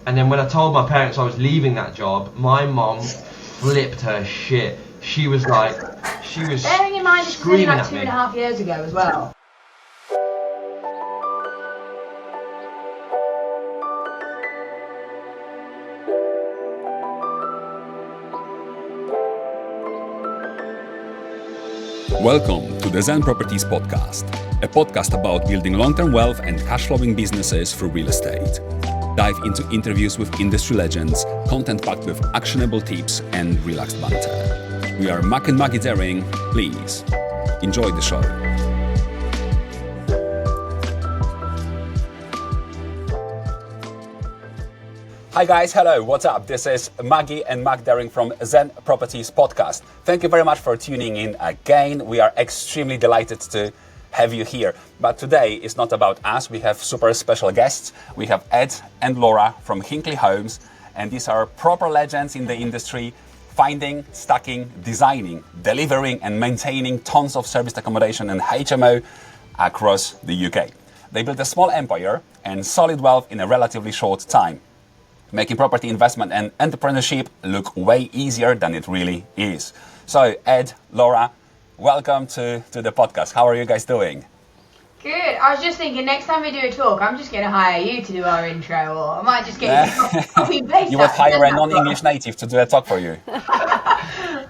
And then when I told my parents I was leaving that job, my mom flipped her shit. She was Bearing in mind, this was only like 2.5 years ago as well. Welcome to the Zen Properties podcast, a podcast about building long-term wealth and cash-flowing businesses through real estate. Dive into interviews with industry legends, content packed with actionable tips and relaxed banter. We are Mac and Maggie Daring. Please enjoy the show. Hi guys, hello, what's up? This is Maggie and Mac Daring from Zen Properties podcast. Thank you very much for tuning in again. We are extremely delighted to have you here. But today is not about us. We have super special guests. We have Ed and Lora from Hinkley Homes, and these are proper legends in the industry, finding, stacking, designing, delivering and maintaining tons of serviced accommodation and HMO across the UK. They built a small empire and solid wealth in a relatively short time, making property investment and entrepreneurship look way easier than it really is. So, Ed, Lora, welcome to the podcast. How are you guys doing? Good. I was just thinking, next time we do a talk, I'm just going to hire you to do our intro, or I might just get you to copy and paste. You would hire a non-English native to do a talk for you.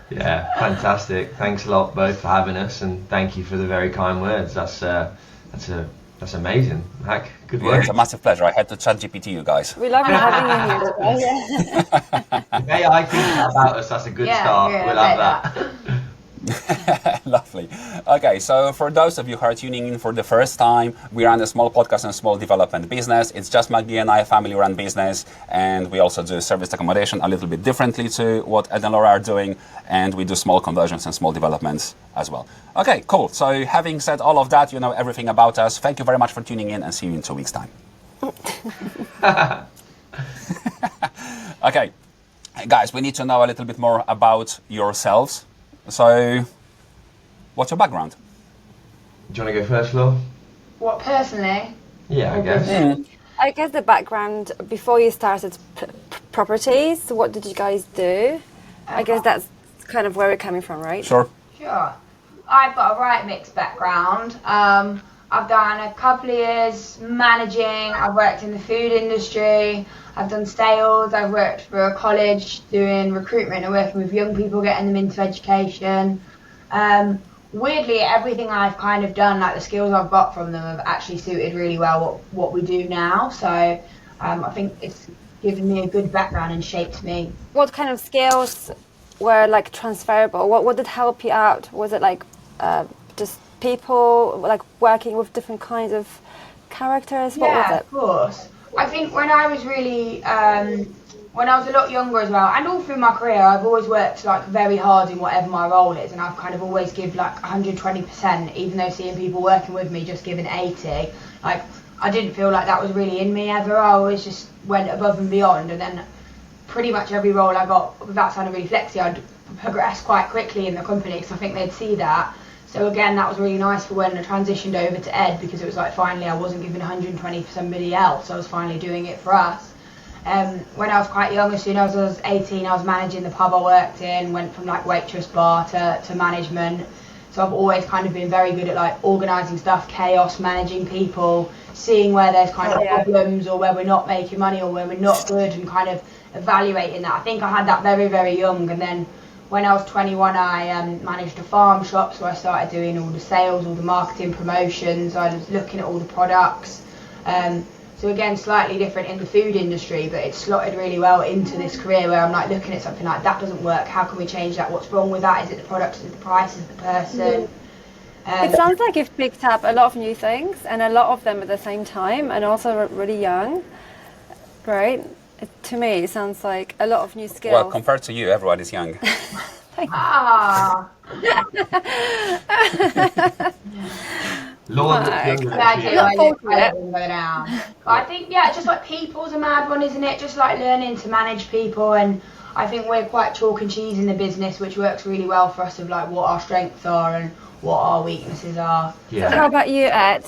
Yeah, fantastic. Thanks a lot both for having us, and thank you for the very kind words. That's amazing, Mac. Good work. Yeah, it's a massive pleasure. I had to chat GPT you guys. We love having you here. Yeah. If AI thinks that about us, that's a good start. Yeah, we'll have that. Lovely. Okay, so for those of you who are tuning in for the first time, we run a small podcast and small development business. It's just Maggie and I, a family-run business, and we also do serviced accommodation a little bit differently to what Ed and Laura are doing, and we do small conversions and small developments as well. Okay, cool. So having said all of that, you know everything about us. Thank you very much for tuning in, and see you in 2 weeks' time. Okay, guys, we need to know a little bit more about yourselves. So, what's your background? Do you want to go first, Flo? What, personally? Yeah, I guess. I guess the background before you started properties, what did you guys do? I guess that's kind of where we're coming from, right? Sure. Sure. I've got a right mixed background. I've done a couple of years managing. I've worked in the food industry. I've done sales. I've worked for a college doing recruitment and working with young people, getting them into education. Weirdly, everything I've kind of done, like the skills I've got from them, have actually suited really well what we do now. So I think it's given me a good background and shaped me. What kind of skills were like transferable? What did help you out? Was it like just people, like working with different kinds of characters? What was it? Of course. I think when I was really, when I was a lot younger as well, and all through my career, I've always worked like very hard in whatever my role is, and I've kind of always give like 120%, even though seeing people working with me just giving 80, like I didn't feel like that was really in me ever. I always just went above and beyond, and then pretty much every role I got, without sounding really flexy, I'd progress quite quickly in the company because I think they'd see that. So again, that was really nice for when I transitioned over to Ed, because it was like finally I wasn't giving 120 for somebody else. I was finally doing it for us. When I was quite young, as soon as I was 18, I was managing the pub I worked in, went from like waitress bar to management. So I've always kind of been very good at like organising stuff, chaos, managing people, seeing where there's kind of problems or where we're not making money or where we're not good, and kind of evaluating that. I think I had that very, very young, and then when I was 21, I managed a farm shop, so I started doing all the sales, all the marketing, promotions. I was looking at all the products. So again, slightly different in the food industry, but it slotted really well into this career where I'm like looking at something like that doesn't work. How can we change that? What's wrong with that? Is it the product? Is it the price? Is it the person? It sounds like you've picked up a lot of new things, and a lot of them at the same time, and also really young, right? To me, it sounds like a lot of new skills. Well, compared to you, everyone is young. Lord, I think, just like people's a mad one, isn't it? Just like learning to manage people, and I think we're quite chalk and cheese in the business, which works really well for us, of like what our strengths are and what our weaknesses are. Yeah. So how about you, Ed?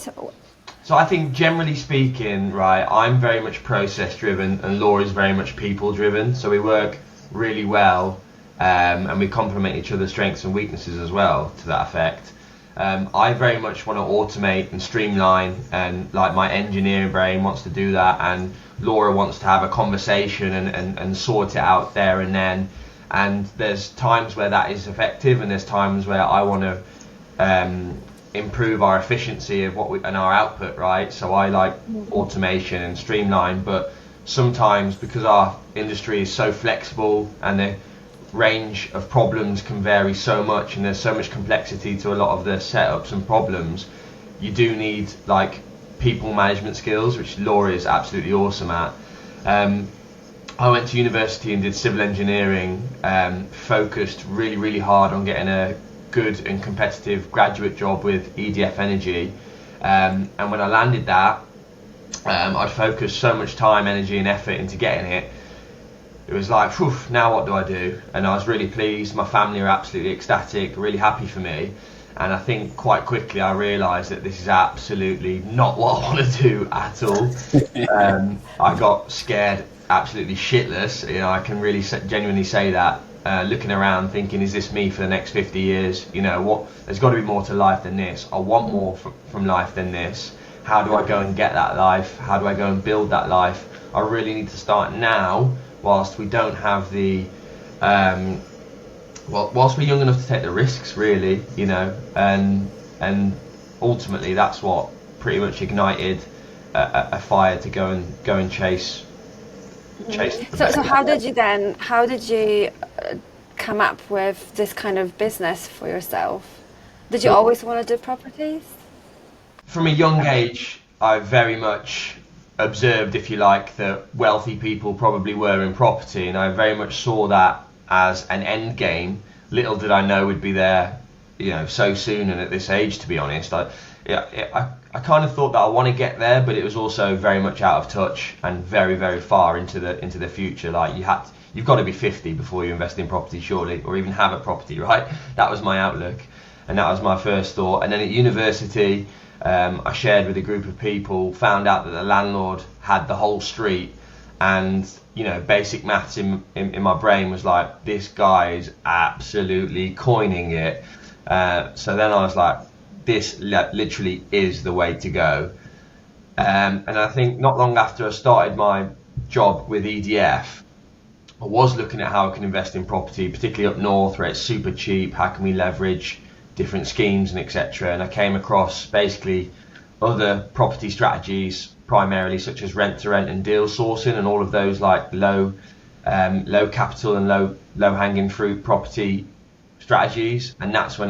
So I think generally speaking, right, I'm very much process driven and Laura is very much people driven. So we work really well, and we complement each other's strengths and weaknesses as well to that effect. I very much want to automate and streamline, and like my engineering brain wants to do that, and Laura wants to have a conversation and sort it out there and then. And there's times where that is effective, and there's times where I want to improve our efficiency of and our output, right? So I like automation and streamline, but sometimes because our industry is so flexible and the range of problems can vary so much and there's so much complexity to a lot of the setups and problems, you do need like people management skills, which Laura is absolutely awesome at. I went to university and did civil engineering, focused really hard on getting a good and competitive graduate job with EDF Energy, and when I landed that, I'd focused so much time, energy and effort into getting it. It was like, whew, now what do I do? And I was really pleased. My family are absolutely ecstatic, really happy for me. And I think quite quickly I realised that this is absolutely not what I want to do at all. I got scared, absolutely shitless. You know, I can really genuinely say that. Looking around, thinking, is this me for the next 50 years? You know, what? There's got to be more to life than this. I want more from life than this. How do I go and get that life? How do I go and build that life? I really need to start now, whilst we don't have the, whilst we're young enough to take the risks, really, you know, and ultimately that's what pretty much ignited a fire to go and chase. So how did you come up with this kind of business for yourself? Did you always want to do properties? From a young age, I very much observed, if you like, that wealthy people probably were in property, and I very much saw that as an end game. Little did I know we'd be there, you know, so soon and at this age, to be honest. I kind of thought that I want to get there, but it was also very much out of touch and very far into the future. Like you've got to be 50 before you invest in property, surely, or even have a property, right? That was my outlook, and that was my first thought. And then at university, I shared with a group of people, found out that the landlord had the whole street, and you know, basic maths in my brain was like, this guy is absolutely coining it. So then I was like, this literally is the way to go. And I think not long after I started my job with EDF, I was looking at how I can invest in property, particularly up north where it's super cheap. How can we leverage different schemes and etc. And I came across basically other property strategies, primarily such as rent to rent and deal sourcing, and all of those like low capital and low hanging fruit property strategies. And that's when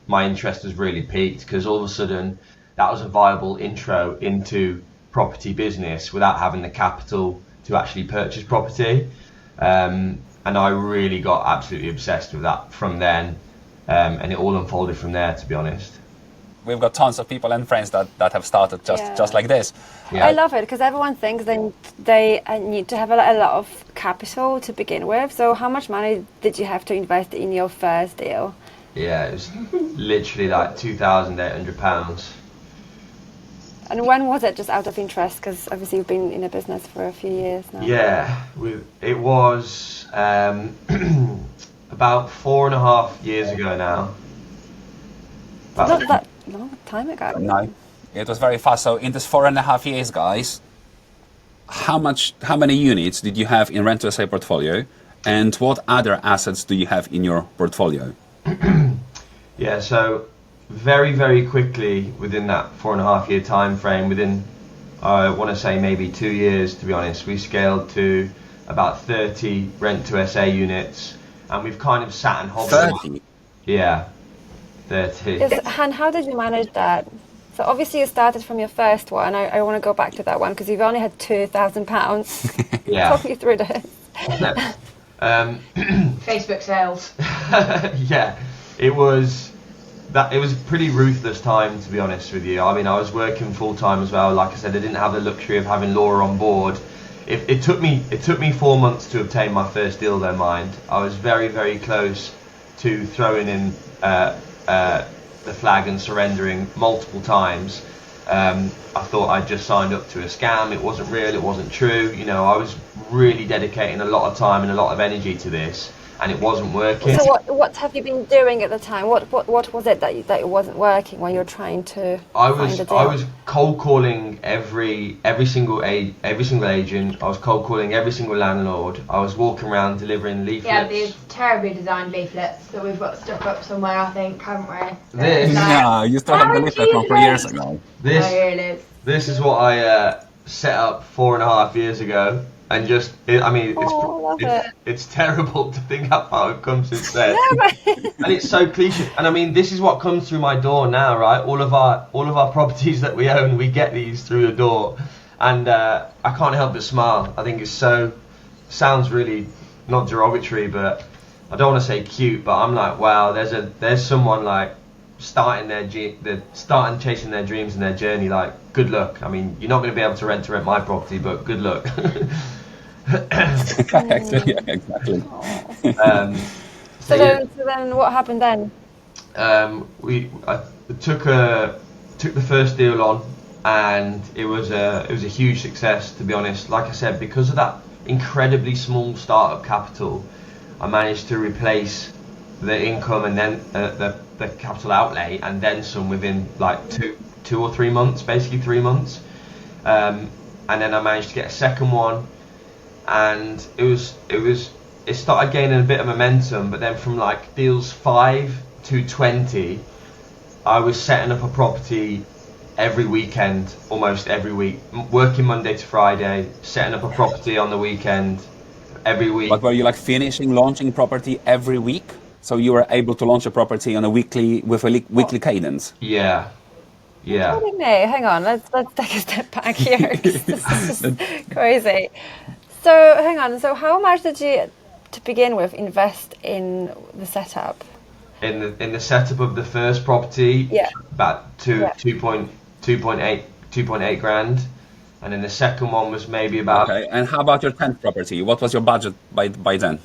my interest was really peaked, because all of a sudden that was a viable intro into property business without having the capital to actually purchase property. And I really got absolutely obsessed with that from then. And it all unfolded from there, to be honest. We've got tons of people and friends that have started just like this. Yeah. I love it, because everyone thinks they need to have a lot of capital to begin with. So how much money did you have to invest in your first deal? Yeah, it was literally like £2,800. And when was it, just out of interest? Because obviously you've been in a business for a few years now. Yeah, it was about 4.5 years ago now. Not that long time ago. No, it was very fast. So in this 4.5 years, guys, how many units did you have in Rent to SA portfolio, and what other assets do you have in your portfolio? Yeah, so very quickly within that 4.5 year time frame, within I want to say maybe 2 years, to be honest, we scaled to about 30 Rent to SA units, and we've kind of sat and hobbled. 30? Yeah, 30. And how did you manage that? So obviously you started from your first one. I want to go back to that one because you've only had £2,000. Yeah. Talk me through this. Facebook sales. Yeah, it was a pretty ruthless time, to be honest with you. I mean, I was working full time as well. Like I said, I didn't have the luxury of having Laura on board. It took me 4 months to obtain my first deal, though, mind. I was very close to throwing in the flag and surrendering multiple times. I thought I'd just signed up to a scam. It wasn't real, it wasn't true. You know, I was really dedicating a lot of time and a lot of energy to this, and it wasn't working. So what have you been doing at the time? What was it that it wasn't working when you were trying to find a deal? I was cold calling every single agent. I was cold calling every single landlord. I was walking around delivering leaflets. Yeah, these terribly designed leaflets that we've got stuck up somewhere, I think, haven't we? This, no, you still have the leaflet from 3 years ago. This is what I set up 4.5 years ago. And just, it's terrible to think how far we've come since then. And it's so cliche. And I mean, this is what comes through my door now, right? All of our properties that we own, we get these through the door, and I can't help but smile. I think it's sounds really not derogatory, but I don't want to say cute, but I'm like, wow, there's someone like starting chasing their dreams and their journey. Like, good luck. I mean, you're not going to be able to rent my property, but good luck. Exactly. So then what happened then? I took the first deal on, and it was a huge success, to be honest. Like I said, because of that incredibly small startup capital, I managed to replace the income and then the capital outlay and then some within like two or 3 months, basically 3 months. And then I managed to get a second one, and it started gaining a bit of momentum. But then from like deals 5 to 20, I was setting up a property every weekend, almost every week, working Monday to Friday, setting up a property on the weekend every week. But were you like launching property every week? So you were able to launch a property on a weekly cadence? Yeah. Hang on, let's take a step back here. This is just crazy. So hang on. So how much did you, to begin with, invest in the setup? In the setup of the first property, about 2.8 grand, and then the second one was maybe about. Okay, and how about your 10th property? What was your budget by then?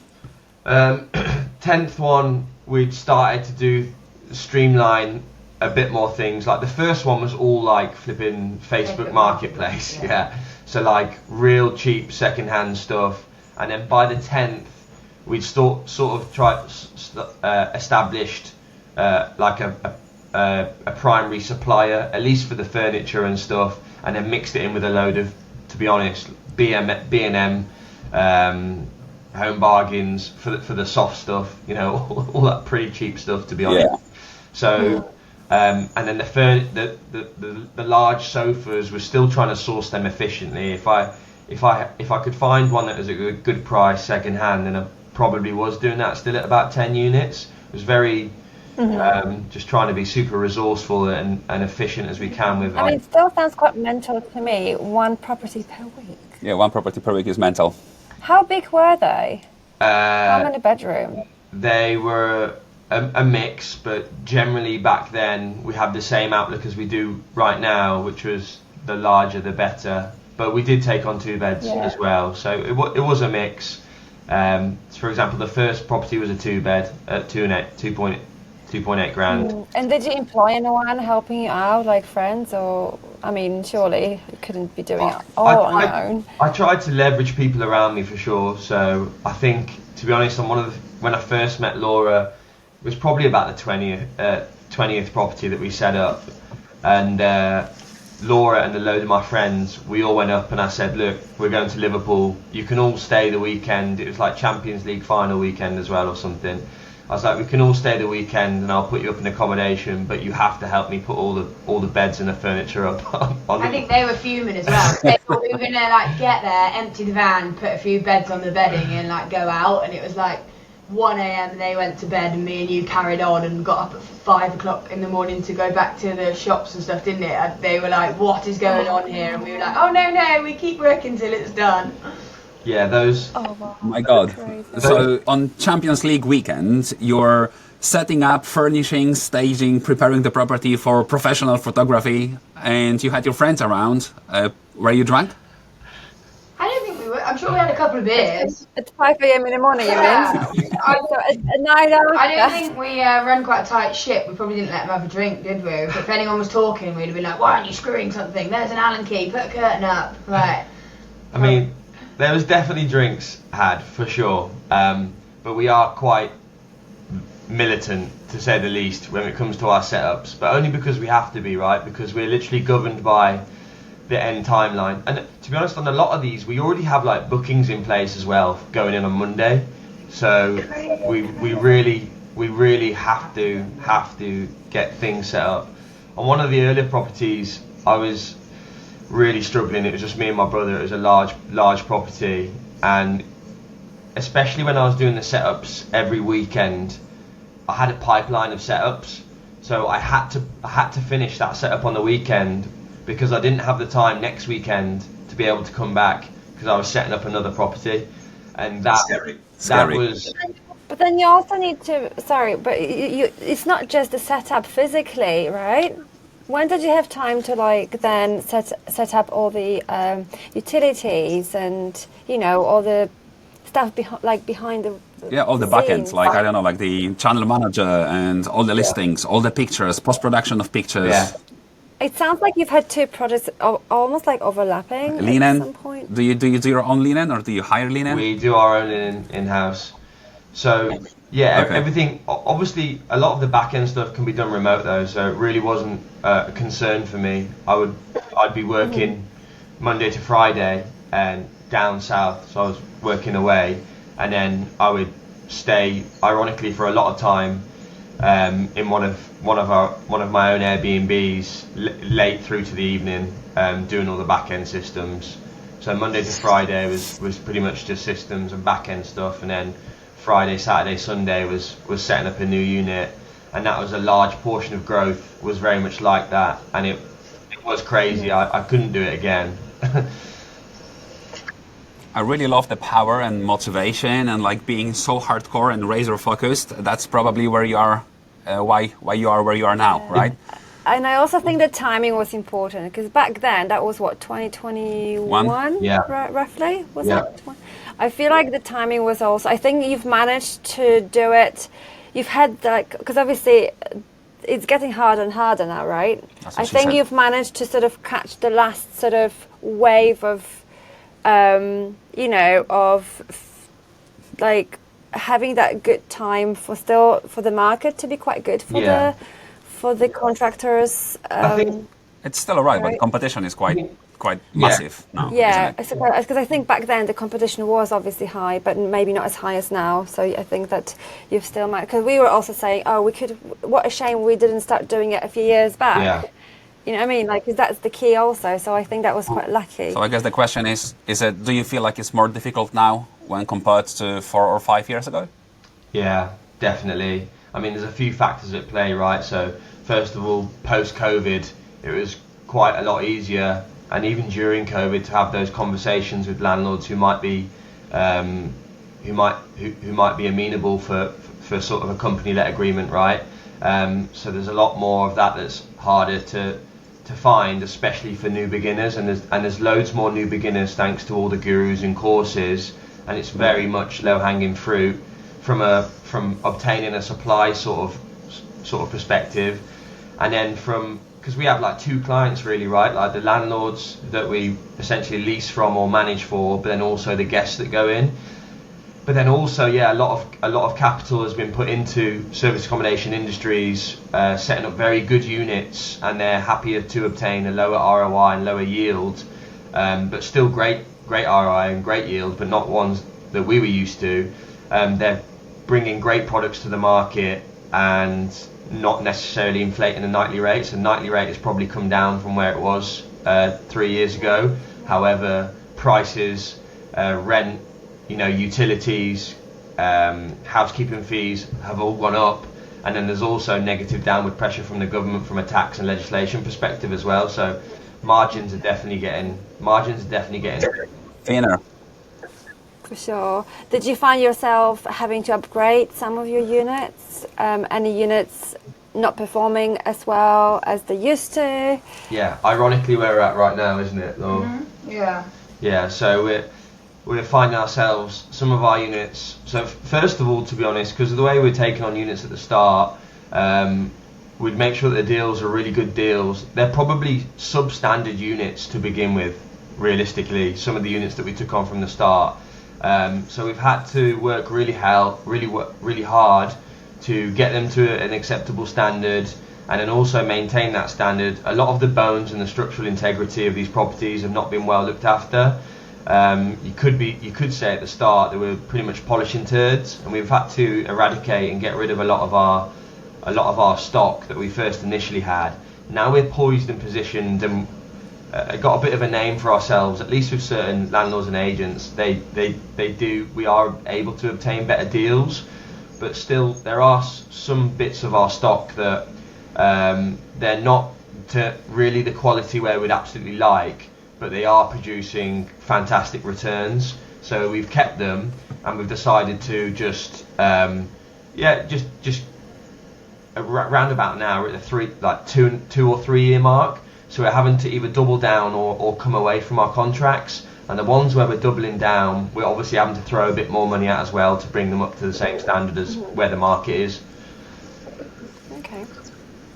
10th one, we'd started to streamline a bit more things. Like the first one was all like flipping Facebook Marketplace, so like real cheap second-hand stuff. And then by the 10th, we'd sort of established like a primary supplier, at least for the furniture and stuff, and then mixed it in with a load of, to be honest, B&M Home Bargains for the soft stuff, you know, all that pretty cheap stuff, to be honest. So and then the large sofas, we're still trying to source them efficiently. If I could find one that was at a good price second hand, then I probably was doing that still at about 10 units. It was very just trying to be super resourceful and efficient as we can with. I mean, it still sounds quite mental to me. One property per week. Yeah, one property per week is mental. How big were they? How many bedrooms? They were a mix, but generally back then we had the same outlook as we do right now, which was the larger the better. But we did take on 2 beds as well, so it was a mix. For example, the first property was a 2-bed at 2.8 grand. And did you employ anyone helping you out, like friends, or I mean, surely you couldn't be doing it all on your own. I tried to leverage people around me for sure. So I think, to be honest, when I first met Laura, it was probably about the 20th property that we set up, and Laura and a load of my friends, we all went up and I said, look, we're going to Liverpool, you can all stay the weekend. It was like Champions League final weekend as well or something. I was like, we can all stay the weekend and I'll put you up in accommodation, but you have to help me put all the beds and the furniture up. I think they were fuming as well. They thought we were going to like get there, empty the van, put a few beds on the bedding and like go out, and it was like 1 a.m. and they went to bed and me and you carried on and got up at 5 o'clock in the morning to go back to the shops and stuff, didn't it? And they were like, what is going on here? And we were like, oh no, we keep working till it's done. Yeah, those. Oh my God. So on Champions League weekend, you're setting up, furnishing, staging, preparing the property for professional photography, and you had your friends around. Were you drunk? I don't think we were. I'm sure we had a couple of beers. At 5 a.m. in the morning, Yeah. you mean? So at night after. I don't think we run quite a tight ship. We probably didn't let them have a drink, did we? If anyone was talking, we'd have been like, why aren't you screwing something? There's an Allen key, put a curtain up. Right. I mean, there was definitely drinks had, for sure. But we are quite militant, to say the least, when it comes to our setups. But only because we have to be, right? Because we're literally governed by the end timeline. And to be honest, on a lot of these, we already have like bookings in place as well, going in on Monday. So we really have to get things set up. On one of the earlier properties, I was really struggling. It was just me and my brother. It was a large property, and especially when I was doing the setups every weekend, I had a pipeline of setups, so I had to finish that setup on the weekend because I didn't have the time next weekend to be able to come back because I was setting up another property, and that was. But then you also need to. Sorry, but it's not just the setup physically, right? When did you have time to like then set up all the utilities and all the stuff behind the all the backends, like I don't know, like the channel manager and all the listings, all the pictures, post-production of pictures. Yeah. It sounds like you've had two projects almost like overlapping linen. At some point. Do you do your own linen or do you hire linen? We do our own linen in-house. So yeah, Okay. everything. Obviously, a lot of the back end stuff can be done remote though, so it really wasn't a concern for me. I'd be working Monday to Friday and down south, so I was working away, and then I would stay, ironically, for a lot of time in one of my own Airbnbs late through to the evening, doing all the back end systems. So Monday to Friday was pretty much just systems and back end stuff, and then Friday, Saturday, Sunday was setting up a new unit, and that was a large portion of growth, was very much like that, and it was crazy. I couldn't do it again. I really love the power and motivation and like being so hardcore and razor focused. That's probably where you are, why you are where you are now, right? And I also think the timing was important because back then, that was what, 2021? Yeah. Roughly? Was Yeah. that? I feel like the timing was also, I think you've managed to do it. You've had like, because obviously it's getting harder and harder now, right? That's what I she think said. you've managed to sort of catch the last sort of wave of, like having that good time for the market to be quite good for the contractors. I think It's still alright, but Right. competition is quite massive now. Yeah, isn't it? because I think back then the competition was obviously high, but maybe not as high as now. So I think that you've still managed. Because we were also saying, what a shame we didn't start doing it a few years back. Yeah. You know what I mean? Like, 'cause that's the key also. So I think that was quite lucky. So I guess the question is do you feel like it's more difficult now when compared to 4 or 5 years ago? Yeah, definitely. I mean, there's a few factors at play, right? So first of all, post-COVID, it was quite a lot easier, and even during COVID, to have those conversations with landlords who might be who might be amenable for sort of a company-let agreement, right? So there's a lot more of that that's harder to find, especially for new beginners, and there's loads more new beginners thanks to all the gurus and courses, and it's very much low-hanging fruit from obtaining a supply sort of perspective, and then because we have like two clients really, right? Like the landlords that we essentially lease from or manage for, but then also the guests that go in. But then also, yeah, a lot of capital has been put into service accommodation industries, setting up very good units, and they're happier to obtain a lower ROI and lower yield, but still great ROI and great yield, but not ones that we were used to. They're bringing great products to the market and not necessarily inflating the nightly rates. The nightly rate has probably come down from where it was 3 years ago. However, prices, rent, utilities, housekeeping fees have all gone up, and then there's also negative downward pressure from the government from a tax and legislation perspective as well. So margins are definitely getting Thinner. For sure. Did you find yourself having to upgrade some of your units? Any units not performing as well as they used to? Yeah, ironically where we're at right now, isn't it? Yeah. Yeah, so we're finding ourselves, some of our units, so first of all, to be honest, because of the way we're taking on units at the start, we'd make sure that the deals are really good deals. They're probably substandard units to begin with, realistically, some of the units that we took on from the start. So we've had to work really hard to get them to an acceptable standard, and then also maintain that standard. A lot of the bones and the structural integrity of these properties have not been well looked after. You could say at the start they were pretty much polishing turds, and we've had to eradicate and get rid of a lot of our stock that we first initially had. Now we're poised and positioned and got a bit of a name for ourselves, at least with certain landlords and agents. We are able to obtain better deals, but still there are some bits of our stock that they're not to really the quality where we'd absolutely like, but they are producing fantastic returns. So we've kept them, and we've decided to just round about now we're at the 2 or 3 year mark. So we're having to either double down or come away from our contracts. And the ones where we're doubling down, we're obviously having to throw a bit more money at as well to bring them up to the same standard as where the market is. Okay.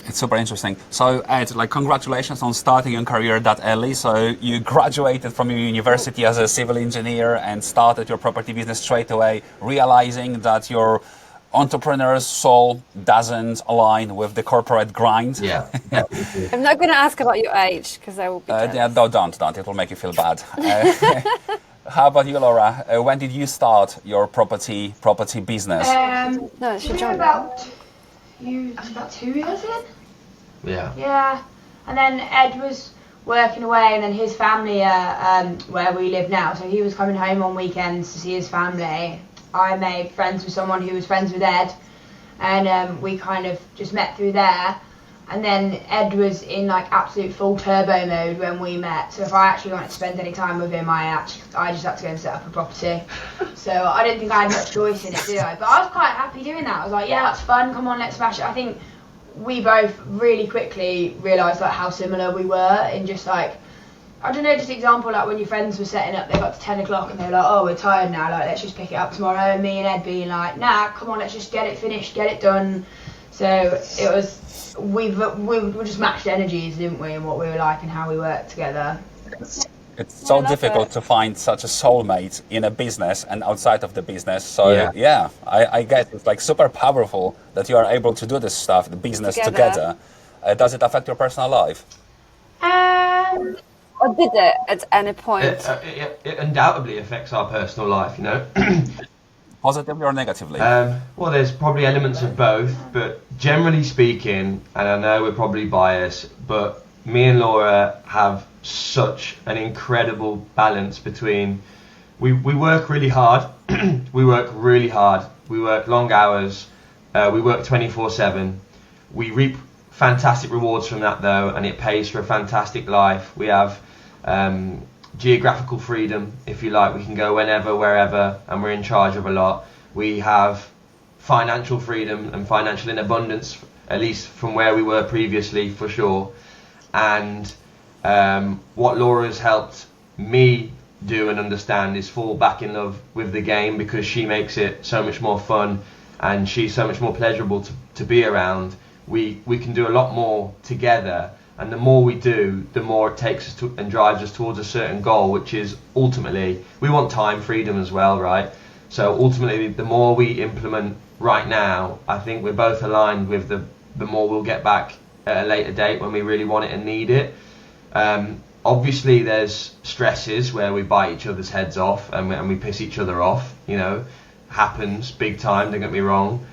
It's super interesting. So Ed, congratulations on starting your career that early. So you graduated from your university as a civil engineer and started your property business straight away, realizing that your entrepreneur's soul doesn't align with the corporate grind. Yeah. I'm not going to ask about your age because I will be don't. It will make you feel bad. How about you, Laura? When did you start your property business? No, she joined about 2 years in. Yeah. Yeah, and then Ed was working away, and then his family where we live now, so he was coming home on weekends to see his family. I made friends with someone who was friends with Ed, and we kind of just met through there. And then Ed was in absolute full turbo mode when we met, so if I actually wanted to spend any time with him, I just had to go and set up a property. So I didn't think I had much choice in it, did I? But I was quite happy doing that. I was like, yeah, that's fun, come on, let's smash it. I think we both really quickly realised how similar we were in just I don't know, just example, when your friends were setting up, they got to 10 o'clock and they were like, oh, we're tired now, let's just pick it up tomorrow. And me and Ed being like, nah, come on, let's just get it finished, get it done. So it was, we just matched energies, didn't we, and what we were like and how we worked together. It's so difficult to find such a soulmate in a business and outside of the business. So I guess it's super powerful that you are able to do this stuff, the business together. Does it affect your personal life? Or did it at any point? It undoubtedly affects our personal life, Positively or negatively? Well, there's probably elements of both, but generally speaking, and I know we're probably biased, but me and Laura have such an incredible balance between, we work really hard, we work long hours, we work 24/7, we reap fantastic rewards from that though, and it pays for a fantastic life. We have geographical freedom, if you like. We can go whenever, wherever, and we're in charge of a lot. We have financial freedom and financial in abundance, at least from where we were previously, for sure. And what Laura's helped me do and understand is fall back in love with the game, because she makes it so much more fun and she's so much more pleasurable to be around. We can do a lot more together, and the more we do, the more it takes us to and drives us towards a certain goal, which is ultimately, we want time freedom as well, right? So ultimately, the more we implement right now, I think we're both aligned with the more we'll get back at a later date when we really want it and need it. Obviously there's stresses where we bite each other's heads off and we piss each other off, happens big time, don't get me wrong.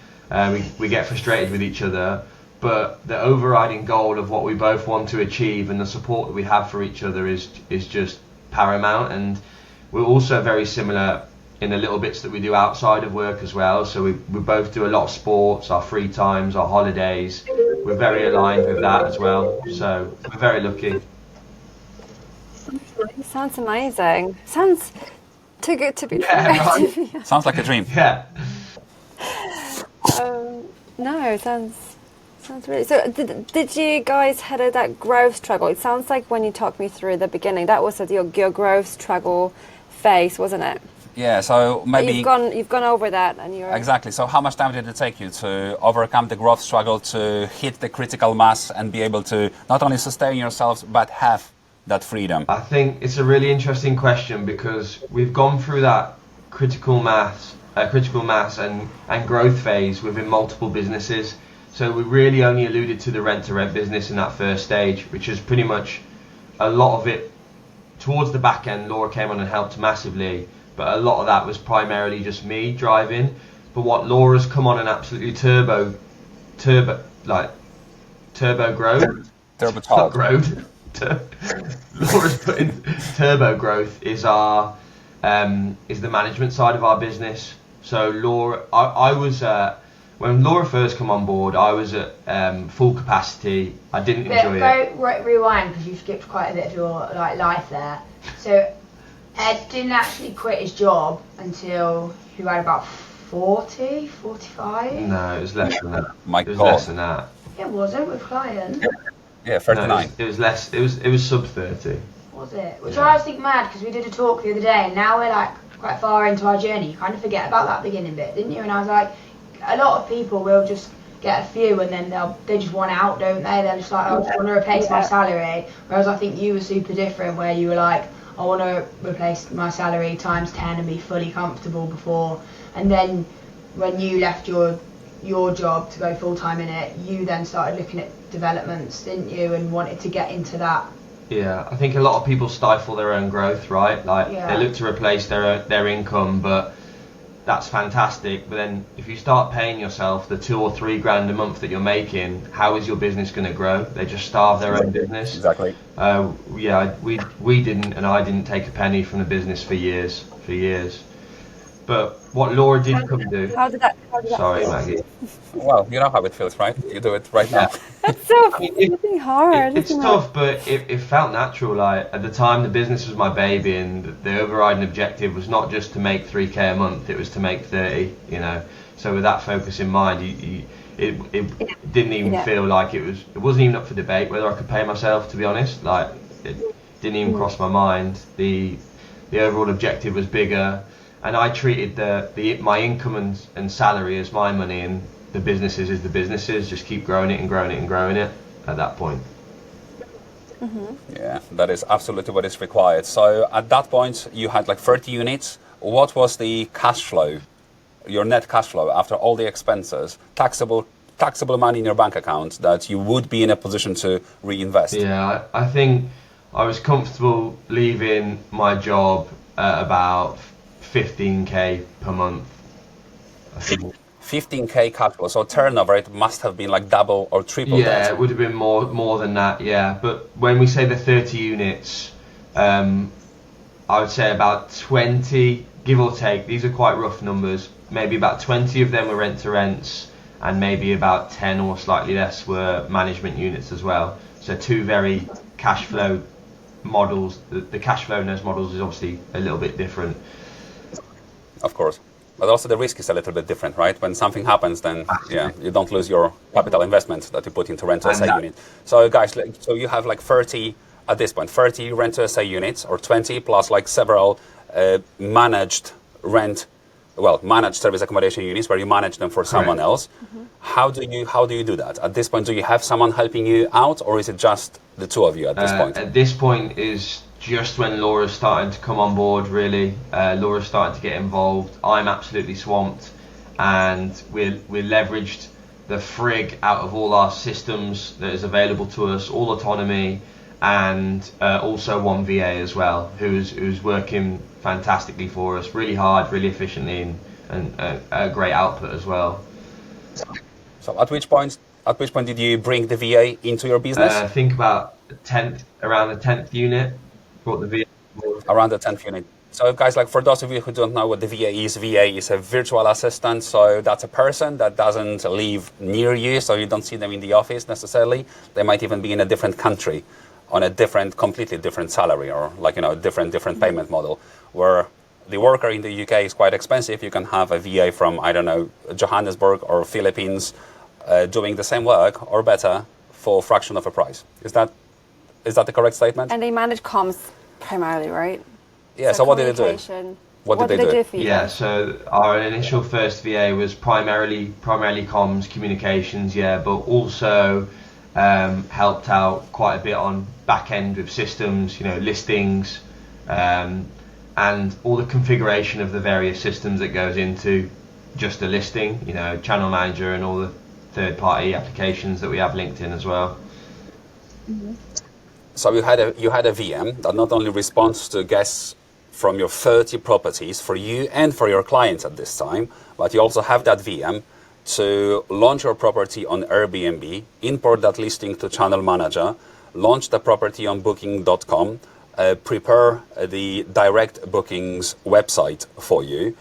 We get frustrated with each other, but the overriding goal of what we both want to achieve and the support that we have for each other is just paramount. And we're also very similar in the little bits that we do outside of work as well. So we both do a lot of sports, our free times, our holidays. We're very aligned with that as well. So we're very lucky. Sounds amazing. Sounds too good to be true. Right. Sounds like a dream. Yeah. No, it sounds really. So did you guys had that growth struggle? It sounds like when you talked me through the beginning, that was your growth struggle phase, wasn't it? Yeah, so But maybe... you've gone over that, and you're... Exactly. So how much time did it take you to overcome the growth struggle, to hit the critical mass and be able to not only sustain yourselves, but have that freedom? I think it's a really interesting question because we've gone through that critical mass and growth phase within multiple businesses. So we really only alluded to the rent-to-rent business in that first stage, which is pretty much a lot of it. Towards the back end, Laura came on and helped massively, but a lot of that was primarily just me driving. But what Laura's come on and absolutely turbo growth. Turbocharged. Growth. Laura's put in turbo growth is the management side of our business. So Laura, I was when Laura first come on board, I was at full capacity. I didn't enjoy it. Rewind, because you skipped quite a bit of your life there. So Ed didn't actually quit his job until he was about 40, 45. No, it was less than that. It was less than that. It wasn't with clients. Yeah, 39. No, it was less. It was sub 30. Was it? Which I was thinking mad because we did a talk the other day, and now we're like quite far into our journey. You kind of forget about that beginning bit, didn't you? And I was like, a lot of people will just get a few and then they just want out, don't they? They're just like, I just want to replace my salary. Whereas I think you were super different, where you were like, I want to replace my salary times 10 and be fully comfortable before. And then when you left your job to go full time in it, you then started looking at developments, didn't you, and wanted to get into that. Yeah, I think a lot of people stifle their own growth, right? Like they look to replace their income, but that's fantastic. But then if you start paying yourself the $2 or $3 grand a month that you're making, how is your business going to grow? They just starve their own business. Exactly. We didn't, and I didn't take a penny from the business for years. But what Laura did come do. How did that Sorry, feel? Maggie. Well, you know how it feels, right? You do it right now. That's so fucking hard. It's isn't tough, but it felt natural. Like at the time, the business was my baby, and the overriding objective was not just to make 3k a month; it was to make 30. You know, so with that focus in mind, it didn't even feel like it wasn't even up for debate whether I could pay myself. To be honest, like it didn't even cross my mind. The overall objective was bigger. And I treated my income and salary as my money, and the businesses is the businesses. Just keep growing it and growing it and growing it at that point. Mm-hmm. Yeah, that is absolutely what is required. So at that point, you had like 30 units. What was the cash flow, your net cash flow after all the expenses, taxable money in your bank account that you would be in a position to reinvest? Yeah, I think I was comfortable leaving my job at about 15k per month. I think 15k cash flow. So turnover, it must have been like double or triple that. Yeah, it would have been more than that. Yeah, but when we say the 30 units, I would say about 20, give or take. These are quite rough numbers. Maybe about 20 of them were rent to rents, and maybe about 10 or slightly less were management units as well. So two very cash flow models. The cash flow in those models is obviously a little bit different. Of course. But also the risk is a little bit different, right? When something happens, then you don't lose your capital investment that you put into rent-to-SA unit. So guys, so you have like 30 at this point, 30 rent-to-SA units, or 20 plus like several managed service accommodation units where you manage them for someone else. Mm-hmm. How do you do that? At this point, do you have someone helping you out, or is it just the two of you at this point? At this point is just when Laura's starting to come on board, really. Laura's starting to get involved. I'm absolutely swamped, and we leveraged the frig out of all our systems that is available to us, all autonomy, and also one VA as well, who's working fantastically for us, really hard, really efficiently, and a great output as well. So at which point did you bring the VA into your business? I think about around the 10th unit. Brought the VA around the 10th unit. So guys, like for those of you who don't know what the VA is a virtual assistant. So that's a person that doesn't live near you, so you don't see them in the office necessarily. They might even be in a different country on a completely different salary, or different payment model, where the worker in the UK is quite expensive. You can have a VA from, I don't know, Johannesburg or Philippines doing the same work or better for a fraction of a price. Is that the correct statement? And they manage comms primarily, right? Yeah, so what did they do? communication. What did they do? For you Yeah, guys? so our initial first VA was primarily comms, communications, yeah, but also helped out quite a bit on back end with systems, listings, and all the configuration of the various systems that goes into just a listing, channel manager and all the third party applications that we have linked in as well. So you had a VM that not only responds to guests from your 30 properties for you and for your clients at this time, but you also have that VM to launch your property on Airbnb, import that listing to Channel Manager, launch the property on Booking.com, prepare the direct bookings website for you,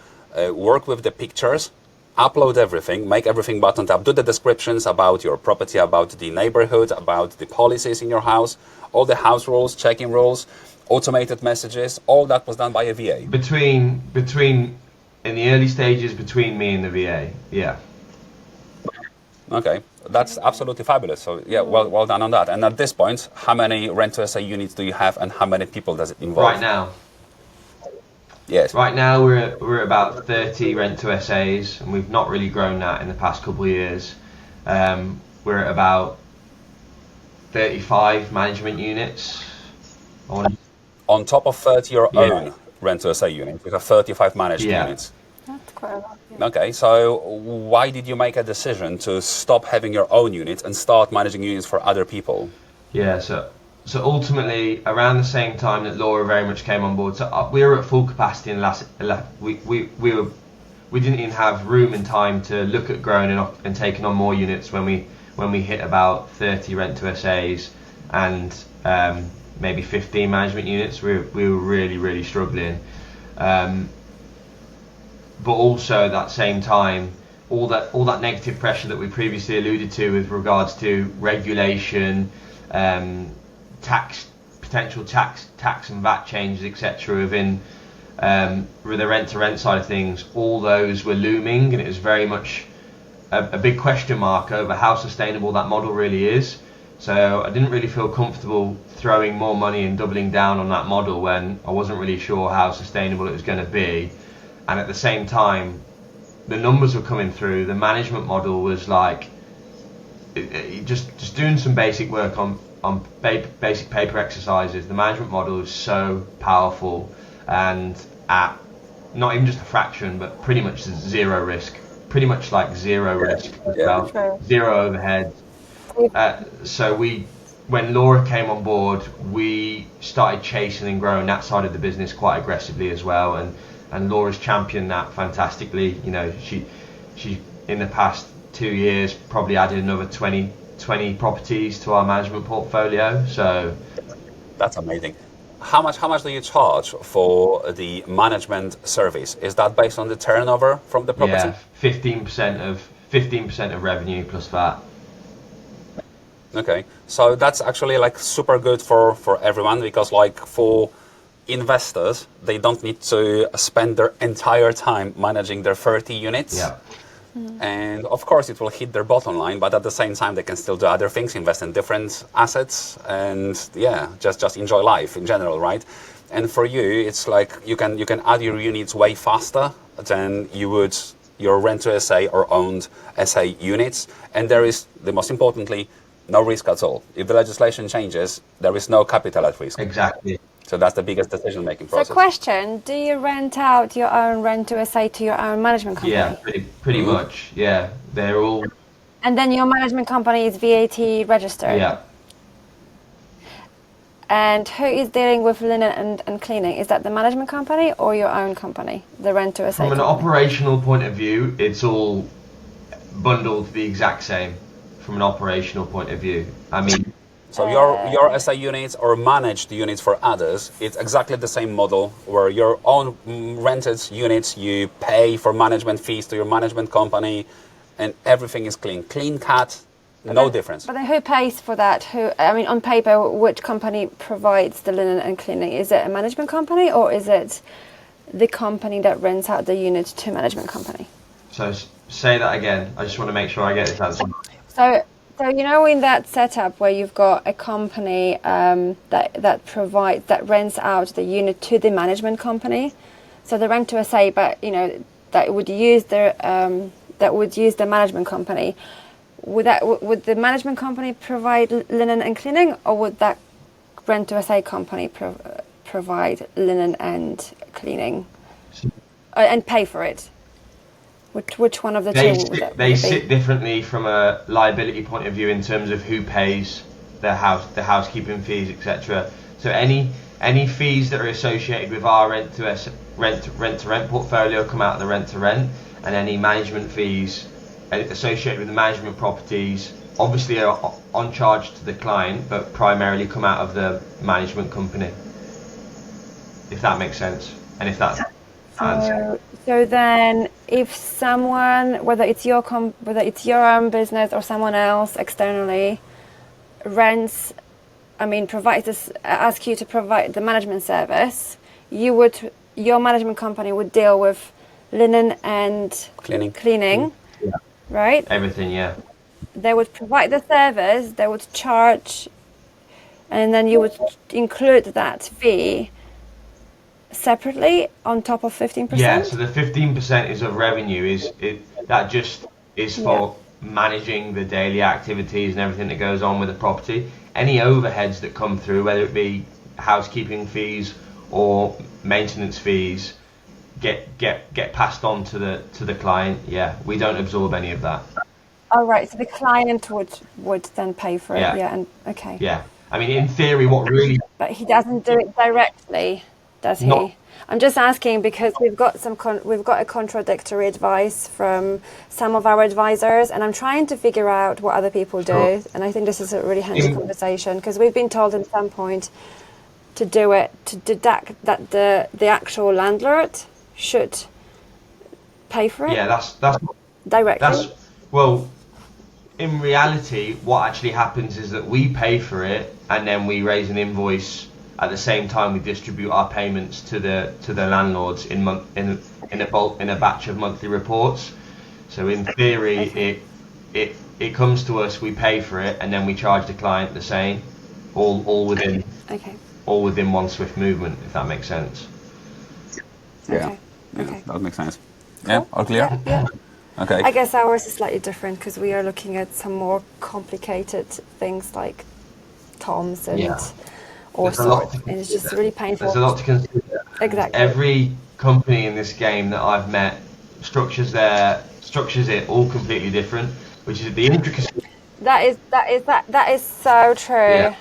work with the pictures, upload everything, make everything buttoned up, do the descriptions about your property, about the neighborhood, about the policies in your house, all the house rules, check-in rules, automated messages, all that was done by a VA. Between in the early stages between me and the VA, yeah. Okay, that's absolutely fabulous. So yeah, well done on that. And at this point, how many rent-to-SA units do you have, and how many people does it involve? Right now. Yes. Right now we're at about 30 rent-to-SAs, and we've not really grown that in the past couple of years. We're at about 35 management units. On top of 30 your Yeah. own rent-to-SA units, you have 35 managed units. That's quite a lot. Yeah. Okay, so why did you make a decision to stop having your own units and start managing units for other people? Yeah, so ultimately around the same time that Laura very much came on board, so we were at full capacity in the last. We didn't even have room and time to look at growing and taking on more units when we hit about 30 rent-to-SAs and maybe 15 management units. We were really struggling. But also at that same time, all that negative pressure that we previously alluded to with regards to regulation, potential tax and VAT changes, etc. within with the rent-to-rent side of things, all those were looming, and it was very much a big question mark over how sustainable that model really is. So I didn't really feel comfortable throwing more money and doubling down on that model when I wasn't really sure how sustainable it was going to be. And at the same time, the numbers were coming through. The management model was like just doing some basic work on basic paper exercises. The management model is so powerful, and at not even just a fraction, but pretty much zero risk. Pretty much like zero risk as well. True. Zero overhead. So when Laura came on board, we started chasing and growing that side of the business quite aggressively as well, and Laura's championed that fantastically. She in the past 2 years probably added another 20 properties to our management portfolio. So That's amazing. How much do you charge for the management service? Is that based on the turnover from the property? Yeah, 15% of revenue plus that. Okay, so that's actually like super good for everyone, because like for investors, they don't need to spend their entire time managing their 30 units. Yeah. And of course it will hit their bottom line, but at the same time they can still do other things, invest in different assets, and yeah, just enjoy life in general, right? And for you, it's like you can add your units way faster than you would your rent-to-SA or owned SA units. And there is, the most importantly, no risk at all. If the legislation changes, there is no capital at risk. Exactly. So that's the biggest decision-making process. So question, do you rent out your own rent-to-SA to your own management company? Yeah, pretty much. Yeah, they're all. And then your management company is VAT registered? Yeah. And who is dealing with linen and cleaning? Is that the management company or your own company, the rent-to-SA From an company? operational point of view, it's all bundled the exact same. From an operational point of view, I mean. So your SA units or managed units for others, it's exactly the same model where your own rented units, you pay for management fees to your management company, and everything is clean cut, no difference. But then who pays for that? On paper, which company provides the linen and cleaning? Is it a management company or is it the company that rents out the unit to management company? So say that again. I just want to make sure I get this answer. So So in that setup where you've got a company that rents out the unit to the management company, so the rent to SA, but that would use the management company. Would the management company provide linen and cleaning, or would that rent to SA company provide linen and cleaning and pay for it? Which one of the two? They sit differently from a liability point of view in terms of who pays the housekeeping fees, etc. So any fees that are associated with our rent to rent portfolio come out of the rent to rent, and any management fees associated with the management properties obviously are on charge to the client, but primarily come out of the management company. If that makes sense, and if that's so then, if someone, whether it's your own business or someone else externally, ask you to provide the management service, your management company would deal with linen and cleaning, right? Everything, yeah. They would provide the service, they would charge, and then you would include that fee separately on top of 15%? Yeah, so the 15% is of revenue, that just is for managing the daily activities and everything that goes on with the property. Any overheads that come through, whether it be housekeeping fees or maintenance fees, get passed on to the client. Yeah, we don't absorb any of that. Oh, right, so the client would then pay for it. Okay. Yeah, I mean, in theory, But he doesn't do it directly, does he? I'm just asking because we've got a contradictory advice from some of our advisors, and I'm trying to figure out what other people do. And I think this is a really handy conversation, because we've been told at some point to deduct that the actual landlord should pay for it. Yeah, that's directly. Well, in reality, what actually happens is that we pay for it, and then we raise an invoice. At the same time, we distribute our payments to the landlords in a batch of monthly reports. So in theory, it comes to us, we pay for it, and then we charge the client the same, all within one swift movement, if that makes sense. Yeah, that makes sense. Yeah, all clear? Yeah. Okay. I guess ours is slightly different because we are looking at some more complicated things like TOMs and all sorts, and it's just really painful. There's a lot to consider. Exactly. Every company in this game that I've met structures it all completely different, which is the intricacy. That is so true. Yeah.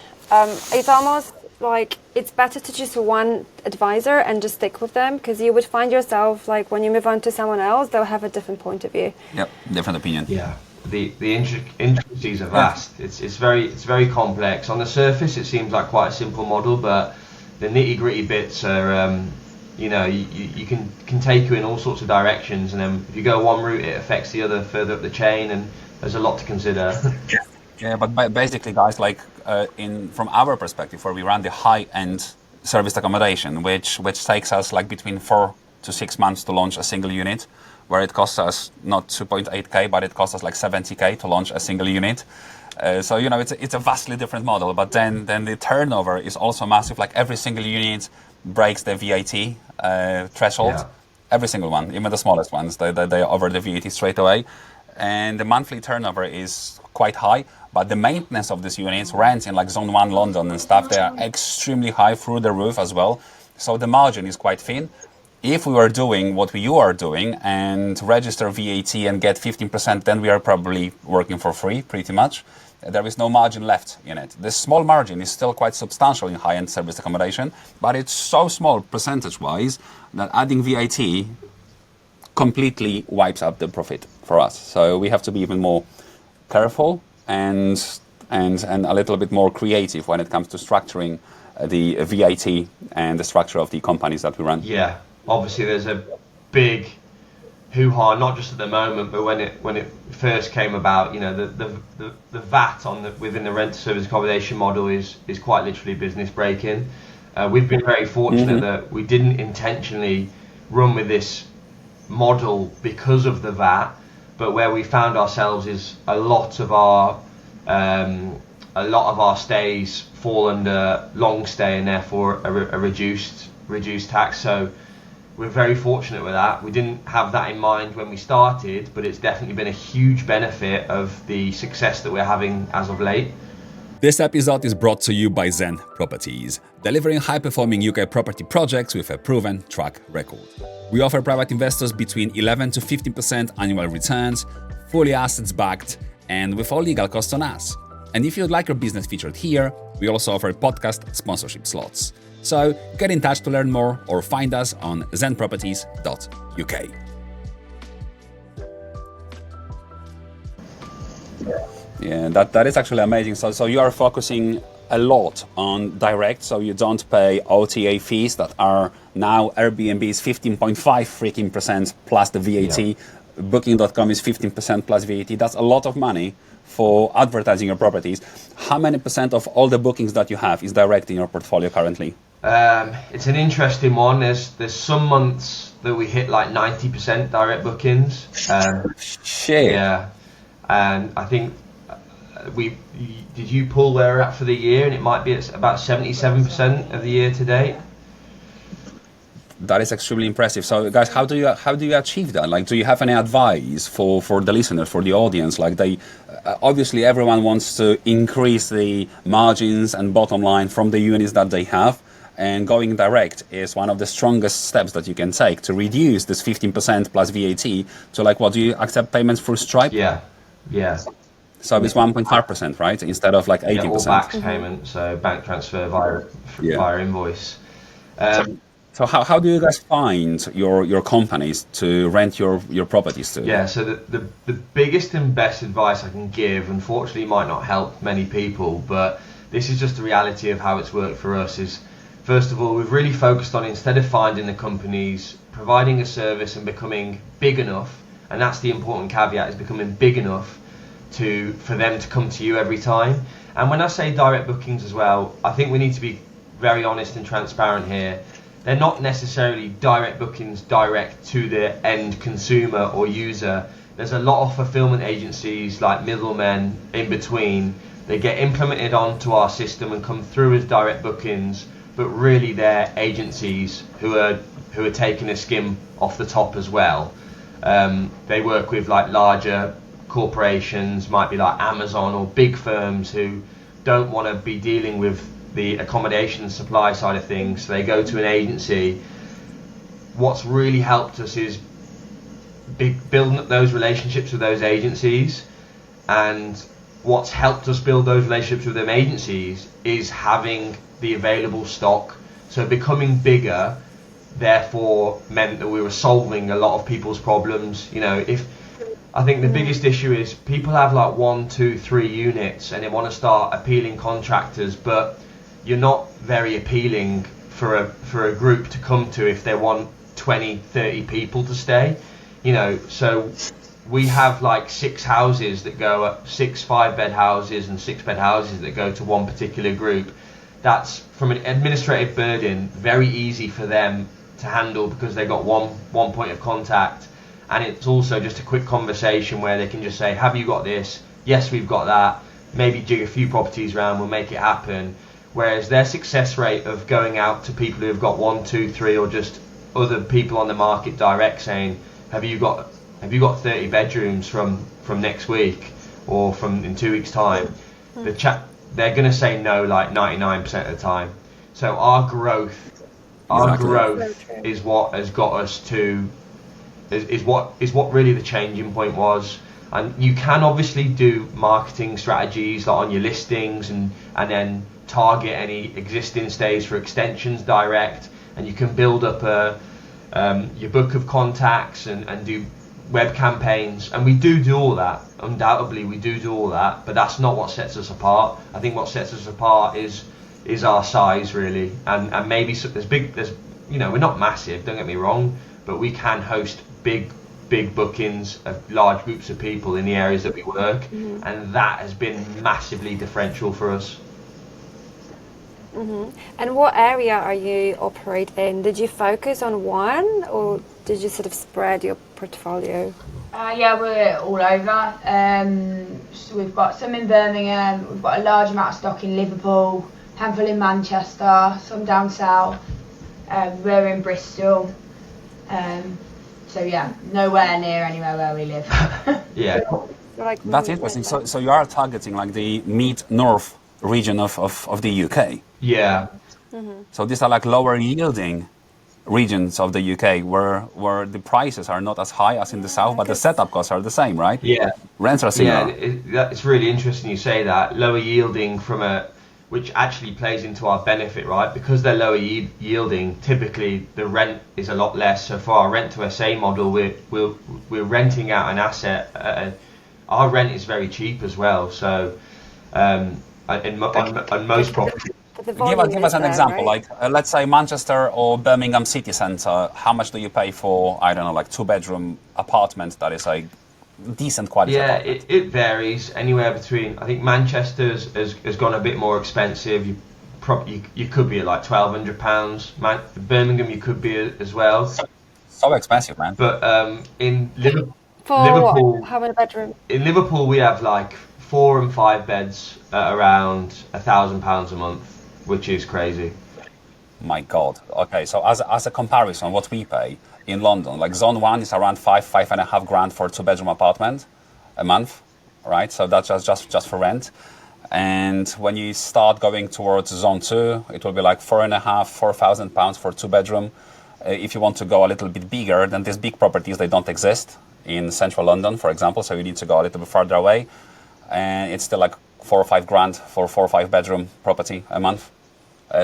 It's almost like it's better to choose one advisor and just stick with them, because you would find yourself like when you move on to someone else, they'll have a different point of view. Yep, different opinion. Yeah. The intricacies are vast. It's very complex. On the surface, it seems like quite a simple model, but the nitty gritty bits are, you can take you in all sorts of directions, and then if you go one route, it affects the other further up the chain, and there's a lot to consider. Yeah, but basically, guys, like from our perspective, where we run the high-end serviced accommodation, which takes us like between 4 to 6 months to launch a single unit, where it costs us not 2.8k, but it costs us like 70k to launch a single unit. So it's a vastly different model. But then the turnover is also massive. Like every single unit breaks the VAT threshold. Yeah. Every single one, even the smallest ones, they are over the VAT straight away. And the monthly turnover is quite high. But the maintenance of these units, rents in like Zone 1 London and stuff, they are extremely high, through the roof as well. So the margin is quite thin. If we were doing what you are doing and register VAT and get 15%, then we are probably working for free, pretty much. There is no margin left in it. This small margin is still quite substantial in high-end serviced accommodation, but it's so small percentage-wise that adding VAT completely wipes out the profit for us. So we have to be even more careful and a little bit more creative when it comes to structuring the VAT and the structure of the companies that we run. Yeah. Obviously, there's a big hoo-ha, not just at the moment, but when it first came about. The VAT within the rent service accommodation model is quite literally business breaking. We've been very fortunate that we didn't intentionally run with this model because of the VAT, but where we found ourselves is a lot of our A lot of our stays fall under long stay and therefore a reduced tax. So we're very fortunate with that. We didn't have that in mind when we started, but it's definitely been a huge benefit of the success that we're having as of late. This episode is brought to you by Zen Properties, delivering high-performing UK property projects with a proven track record. We offer private investors between 11 to 15% annual returns, fully assets-backed, and with all legal costs on us. And if you'd like your business featured here, we also offer podcast sponsorship slots. So get in touch to learn more or find us on zenproperties.uk. Yeah, that is actually amazing. So you are focusing a lot on direct, so you don't pay OTA fees that are now Airbnb's 15.5% plus the VAT. Yeah. Booking.com is 15% plus VAT. That's a lot of money for advertising your properties. How many percent of all the bookings that you have is direct in your portfolio currently? It's an interesting one. There's some months that we hit like 90% direct bookings. Shit. Yeah, and I think did you pull where we're at for the year, and it might be at about 77% of the year to date. That is extremely impressive. So, guys, how do you achieve that? Like, do you have any advice for the listeners, for the audience? Like, they obviously everyone wants to increase the margins and bottom line from the units that they have, and going direct is one of the strongest steps that you can take to reduce this 15% plus VAT to, like, what do you accept payments through Stripe? Yeah. So it's 1.5%, right? Instead of like 18%. Yeah, or BACS payment, so bank transfer via invoice. So how do you guys find your companies to rent your properties to? Yeah, so the biggest and best advice I can give, unfortunately might not help many people, but this is just the reality of how it's worked for us, is first of all, we've really focused on, instead of finding the companies, providing a service and becoming big enough, and that's the important caveat, is becoming big enough for them to come to you every time. And when I say direct bookings as well, I think we need to be very honest and transparent here. They're not necessarily direct bookings direct to the end consumer or user. There's a lot of fulfillment agencies, like middlemen in between. They get implemented onto our system and come through as direct bookings, but really they're agencies who are taking a skim off the top as well. They work with like larger corporations, might be like Amazon or big firms who don't want to be dealing with the accommodation supply side of things, so they go to an agency. What's really helped us is building up those relationships with those agencies, and what's helped us build those relationships with them agencies is having the available stock. So becoming bigger therefore meant that we were solving a lot of people's problems. You know, I think the biggest issue is people have like 1, 2, 3 units and they want to start appealing contractors, but you're not very appealing for a group to come to if they want 20, 30 people to stay. You know, so we have like 6 houses that go up, 6 5-bed houses and 6-bed houses that go to one particular group. That's, from an administrative burden, very easy for them to handle because they've got one point of contact. And it's also just a quick conversation where they can just say, have you got this? Yes, we've got that. Maybe jig a few properties around, we'll make it happen. Whereas their success rate of going out to people who have got 1, 2, 3, or just other people on the market direct saying, have you got 30 bedrooms from next week or from in 2 weeks time? They're going to say no like 99% of the time. So our growth is what has got us to is what really the changing point was. And you can obviously do marketing strategies like on your listings and then target any existing stays for extensions direct, and you can build up your book of contacts and do web campaigns, and we do all that. Undoubtedly we do all that, but that's not what sets us apart. I think what sets us apart is our size really, and maybe there's you know, we're not massive, don't get me wrong, but we can host big bookings of large groups of people in the areas that we work, and that has been massively differential for us. And what area are you operate in? Did you focus on one, or did you sort of spread your portfolio? Yeah, we're all over. So we've got some in Birmingham, we've got a large amount of stock in Liverpool, handful in Manchester, some down south. We're in Bristol. So yeah, nowhere near anywhere where we live. Yeah. Like That's interesting. So you are targeting like the mid-north region of the UK. Yeah. So these are like lower yielding regions of the UK where the prices are not as high as in the south, but the setup costs are the same, right? Yeah. Rents are similar. Yeah, it's really interesting you say that. Lower yielding which actually plays into our benefit, right? Because they're lower yielding, typically the rent is a lot less. So for our rent to SA model, we're renting out an asset. Our rent is very cheap as well. So on most properties. Give us an example, right? Like let's say Manchester or Birmingham city centre. How much do you pay for, I don't know, like 2-bedroom apartment that is a decent quality? Yeah, apartment? it varies anywhere between. I think Manchester's has gone a bit more expensive. You could be at like £1,200. Birmingham you could be as well. So expensive, man. But in Liverpool, how many bedrooms? In Liverpool we have like 4 and 5 beds at around £1,000 a month, which is crazy. My God. Okay, so as a comparison, what we pay in London, like Zone 1 is around 5.5 grand for a 2-bedroom apartment a month, right? So that's just for rent. And when you start going towards Zone 2, it will be like £4,000 for 2-bedroom. If you want to go a little bit bigger, then these big properties, they don't exist in central London, for example, so you need to go a little bit further away. And it's still like 4 or 5 grand for 4 or 5 bedroom property a month.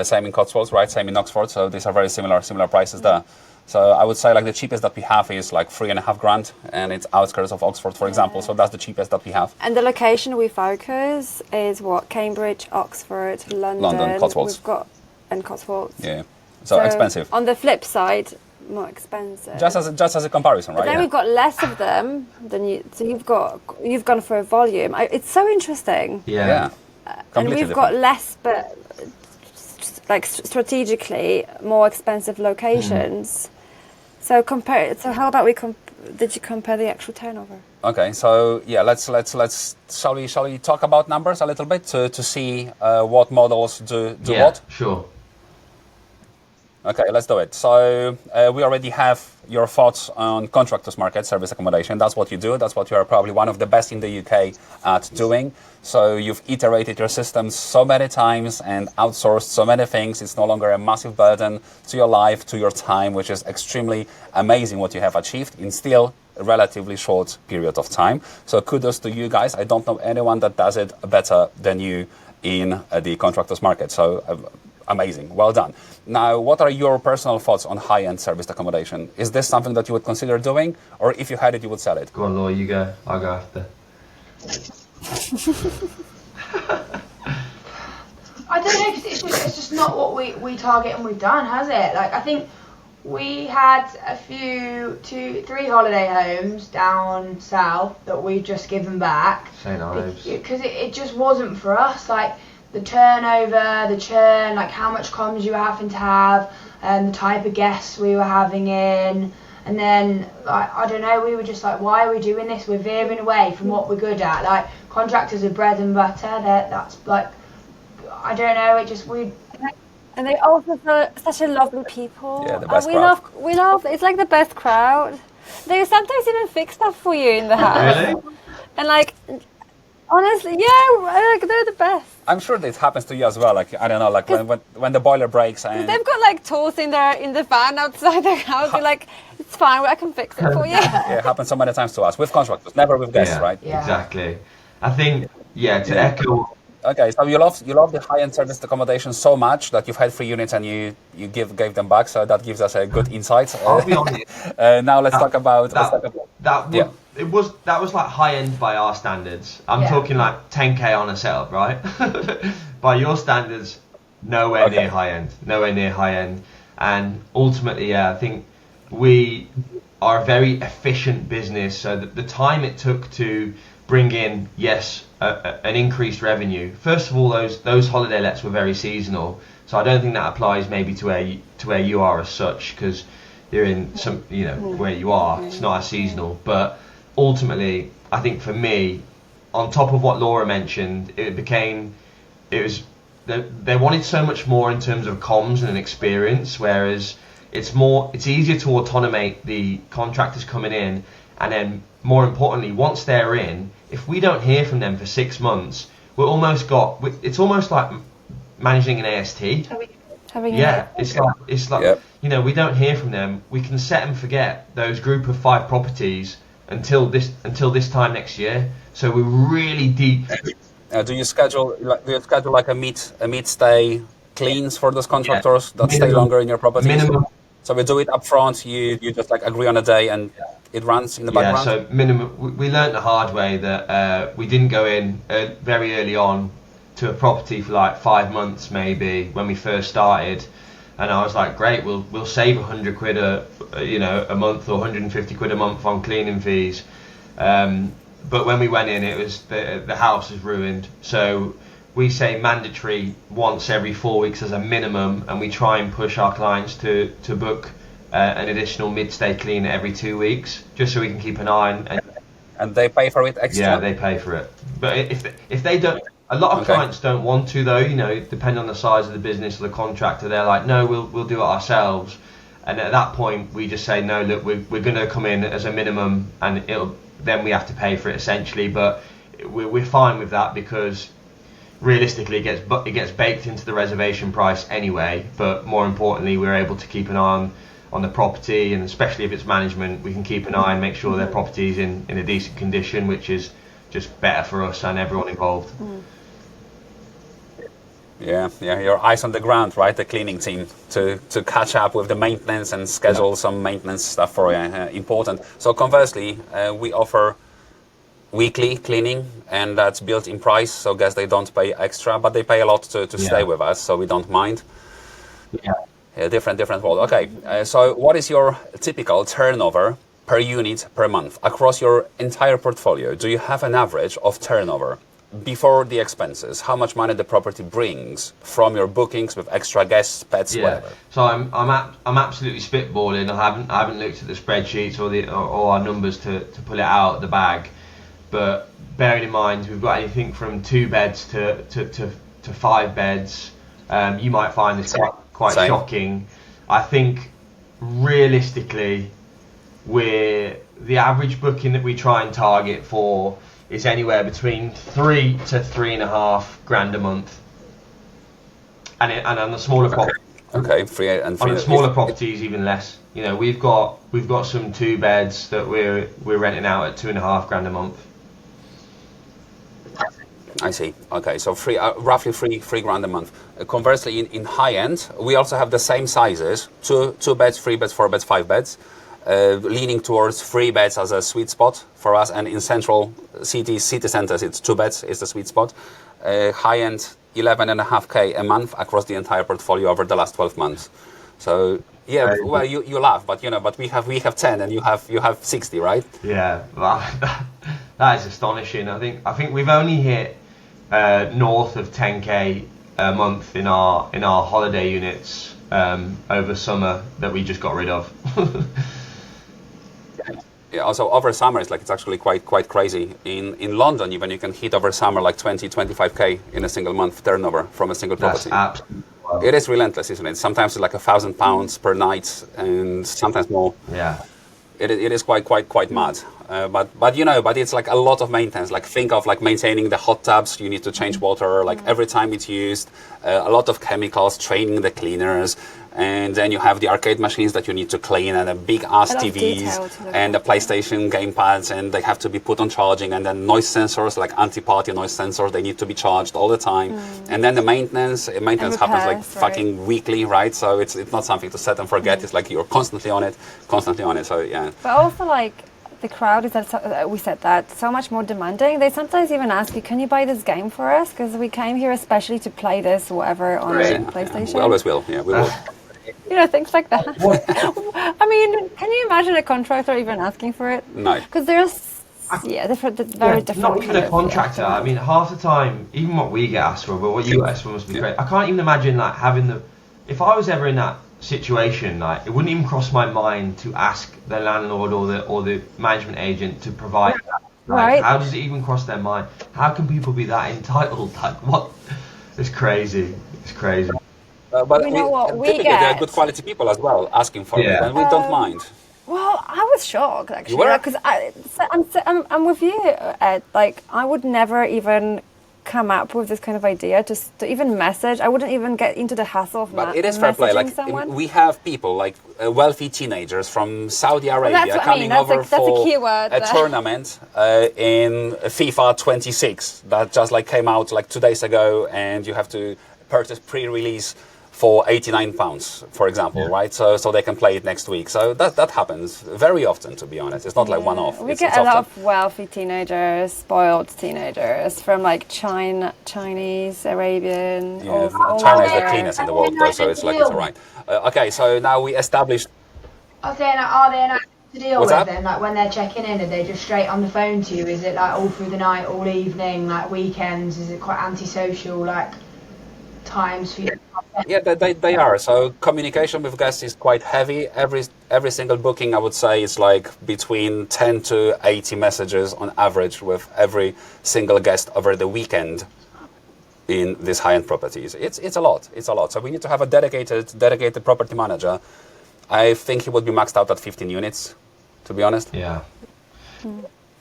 Same in Cotswolds, right? Same in Oxford. So these are very similar prices there. So I would say like the cheapest that we have is like 3.5 grand, and it's outskirts of Oxford, for example. So that's the cheapest that we have. And the location we focus is what? Cambridge, Oxford, London, Cotswolds. We've got, and Cotswolds. Yeah. So expensive. On the flip side, more expensive. Just as a comparison, right? But then we've got less of them than you. So you've gone for a volume. It's so interesting. Yeah. And we've got less, but like strategically more expensive locations. So how about did you compare the actual turnover? Okay, so yeah, let's shall we talk about numbers a little bit to see what models do what? Sure. Okay, let's do it. So we already have your thoughts on contractors market, service accommodation. That's what you do. That's what you are probably one of the best in the UK at doing. So you've iterated your systems so many times and outsourced so many things. It's no longer a massive burden to your life, to your time, which is extremely amazing what you have achieved in still a relatively short period of time. So kudos to you guys. I don't know anyone that does it better than you in the contractors market. So amazing. Well done. Now, what are your personal thoughts on high-end serviced accommodation? Is this something that you would consider doing, or if you had it, you would sell it? Go on, Laura, you go. I'll go after. I don't know, because it's just not what we target and we've done, has it? Like, I think we had 3 holiday homes down south that we've just given back. St. Ives. Because it just wasn't for us. Like, the turnover, the churn, like how much comms you were having to have, and the type of guests we were having in. And then, like, I don't know, we were just like, why are we doing this? We're veering away from what we're good at. Like, contractors are bread and butter. That's like, I don't know, And they also such a lovely people. Yeah, the best crowd. We love. It's like the best crowd. They sometimes even fix stuff for you in the house. Really? And like, honestly, yeah, like they're the best. I'm sure this happens to you as well. Like, I don't know, like when the boiler breaks and they've got like tools in the van outside their house. You're like, it's fine, I can fix it for you. Yeah, it happens so many times to us with contractors, never with guests, right? Yeah. Exactly. I think to echo. Okay, so you love the high-end serviced accommodation so much that you've had 3 units and you gave them back. So that gives us a good insight. I'll be honest. Now let's talk about that was like high end by our standards. I'm talking like 10k on a setup, right? By your standards, nowhere near high end. Nowhere near high end. And ultimately, I think we are a very efficient business. So the time it took to bring in, an increased revenue. First of all, those holiday lets were very seasonal. So I don't think that applies maybe to where you are as such, because you're in some, where you are, it's not as seasonal. But ultimately, I think for me, on top of what Laura mentioned, they wanted so much more in terms of comms and an experience, whereas it's easier to automate the contractors coming in, and then more importantly, once they're in, if we don't hear from them for 6 months, it's almost like managing an AST. It's like Yep. you know, we don't hear from them. We can set and forget those group of 5 properties until this time next year. So we're really deep. Do you schedule like a mid stay cleans for those contractors that stay longer in your properties? Minimum. So we do it up front. You just like agree on a day and it runs in the background. Yeah. So minimum. We learned the hard way that we didn't go in very early on to a property for like 5 months maybe when we first started, and I was like, great, we'll save 100 quid a month or 150 quid a month on cleaning fees. But when we went in, it was the house is ruined. So we say mandatory once every 4 weeks as a minimum, and we try and push our clients to book an additional mid-stay cleaner every 2 weeks, just so we can keep an eye on. And they pay for it extra? Yeah, they pay for it. But if they don't, a lot of clients don't want to though. You know, depending on the size of the business or the contractor, they're like, no, we'll do it ourselves. And at that point, we just say, no, look, we're going to come in as a minimum, and then we have to pay for it essentially. But we're fine with that because realistically, it gets baked into the reservation price anyway. But more importantly, we're able to keep an eye on the property, and especially if it's management, we can keep an eye and make sure their property is in a decent condition, which is just better for us and everyone involved. Yeah, your eyes on the ground, right? The cleaning team to catch up with the maintenance and schedule some maintenance stuff for you. Important. So conversely, we offer weekly cleaning, and that's built in price. So guess they don't pay extra, but they pay a lot to stay with us, so we don't mind. Yeah, different world. Okay, so what is your typical turnover per unit per month across your entire portfolio? Do you have an average of turnover before the expenses? How much money the property brings from your bookings with extra guests, pets, whatever? So I'm absolutely spitballing. I haven't looked at the spreadsheets or our numbers to pull it out of the bag. But bearing in mind, we've got anything from 2 beds to 5 beds. You might find this quite shocking. I think realistically, the average booking that we try and target for is anywhere between 3 to 3.5 grand a month, and on the smaller properties. Okay, on the smaller properties, even less. You know, we've got some 2 beds that we're renting out at 2.5 grand a month. I see. Okay, so roughly 3 grand a month. Conversely, in high end, we also have the same sizes: 2 beds, 3 beds, 4 beds, 5 beds. Leaning towards 3 beds as a sweet spot for us, and in central city centers, it's 2 beds is the sweet spot. High end, 11.5k a month across the entire portfolio over the last 12 months. So yeah, well, you laugh, but but we have 10 and you have 60, right? Yeah, well, that is astonishing. I think we've only hit north of 10k a month in our holiday units over summer that we just got rid of. Yeah, also over summer it's actually quite crazy. In London even you can hit over summer like 20-25k in a single month turnover from a single property. That's absolutely wild. It is relentless, isn't it? Sometimes it's like £1,000 per night and sometimes more. Yeah. It is quite mad. But it's like a lot of maintenance. Like think of like maintaining the hot tubs. You need to change water like every time it's used. A lot of chemicals, training the cleaners, and then you have the arcade machines that you need to clean, and a big ass TVs and the PlayStation game pads, and they have to be put on charging, and then noise sensors like anti-party noise sensors. They need to be charged all the time, and then the maintenance happens like fucking weekly, right? So it's not something to set and forget. It's like you're constantly on it. So yeah. But also like the crowd is we said that so much more demanding. They sometimes even ask you, can you buy this game for us? Because we came here especially to play this whatever on PlayStation. We always will. Yeah, we will. Things like that. I mean, can you imagine a contractor even asking for it? No. Because there's very different. Not even a contractor. I mean, half the time, even what we get asked for, but what you get asked for must be great. I can't even imagine like having if I was ever in that situation, like, it wouldn't even cross my mind to ask the landlord or the management agent to provide that. Like, Right. how does it even cross their mind? How can people be that entitled? Like, what? It's crazy. It's crazy. But You know what we typically there are get? good quality people as well asking for it, Yeah. and we don't mind. Well, I was shocked actually. You were? Because I'm with you, Ed. Like, I would never even come up with this kind of idea to even message. I wouldn't even get into the hassle of But it is fair play. messaging Like someone. we have people like wealthy teenagers from Saudi Arabia that's what I coming mean. That's over a for key word a there. tournament in FIFA 26 that just like came out like 2 days ago, and you have to purchase pre-release for £89, for example, right? So they can play it next week. So that happens very often, to be honest. It's not like one-off. We It's get a lot often. of wealthy teenagers, spoiled teenagers from like Chinese, Arabian. Yeah, all China is the over. cleanest in the world, though, so it's like it's all right. Okay, so now we established. I was saying, are they nice to deal What's with that? then? Like when they're checking in, are they just straight on the phone to you? Is it like all through the night, all evening, like weekends? Is it quite antisocial, like times for you? Yeah, they are. So communication with guests is quite heavy. Every single booking, I would say, is like between 10 to 80 messages on average with every single guest over the weekend in these high-end properties. It's a lot. It's a lot. So we need to have a dedicated property manager. I think he would be maxed out at 15 units, to be honest. Yeah.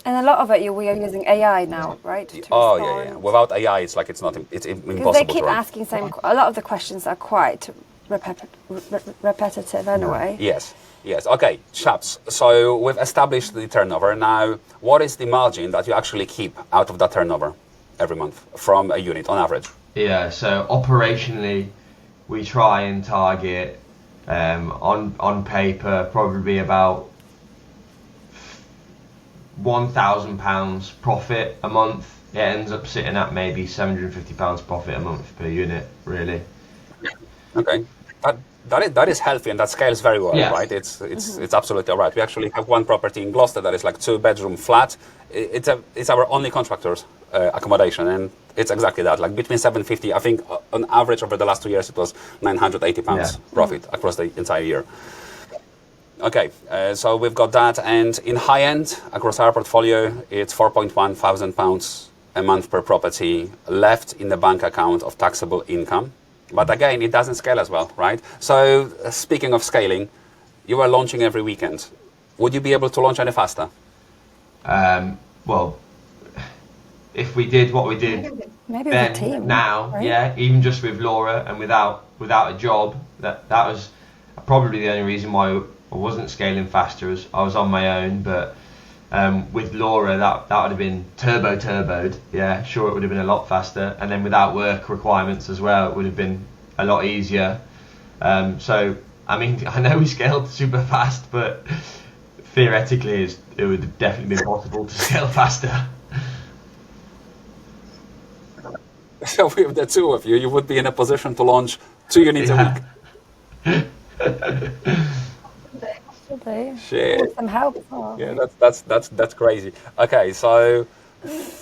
And a lot of it, we are using AI now, right? to Oh respond. yeah. Without AI, it's like it's impossible. Because they keep to run. asking a lot of the questions are quite repetitive anyway. Yes. Okay, chaps. So we've established the turnover. Now, what is the margin that you actually keep out of that turnover every month from a unit on average? Yeah, so operationally, we try and target on paper probably about £1,000 profit a month. It ends up sitting at maybe £750 profit a month per unit, really. Okay, that is healthy and that scales very well, Yeah. right? It's absolutely all right. We actually have one property in Gloucester that is like 2-bedroom flat. It's our only contractors accommodation, and it's exactly that. Like between 750, I think on average over the last 2 years it was £980 profit across the entire year. Okay, so we've got that, and in high end across our portfolio, it's £4,100 a month per property left in the bank account of taxable income. But again, it doesn't scale as well, right? So speaking of scaling, you are launching every weekend. Would you be able to launch any faster? Well, if we did what we did Maybe with then a team. now, right? yeah, even just with Laura and without a job, that was probably the only reason why I wasn't scaling faster. As I was on my own, but with Laura, that would have been turboed. Yeah, sure, it would have been a lot faster, and then without work requirements as well, it would have been a lot easier. So I mean, I know we scaled super fast, but theoretically, it would have definitely been possible to scale faster. So with the two of you, you would be in a position to launch 2 units a week. Absolutely. Shit. With some help as well. Yeah, that's crazy. Okay, so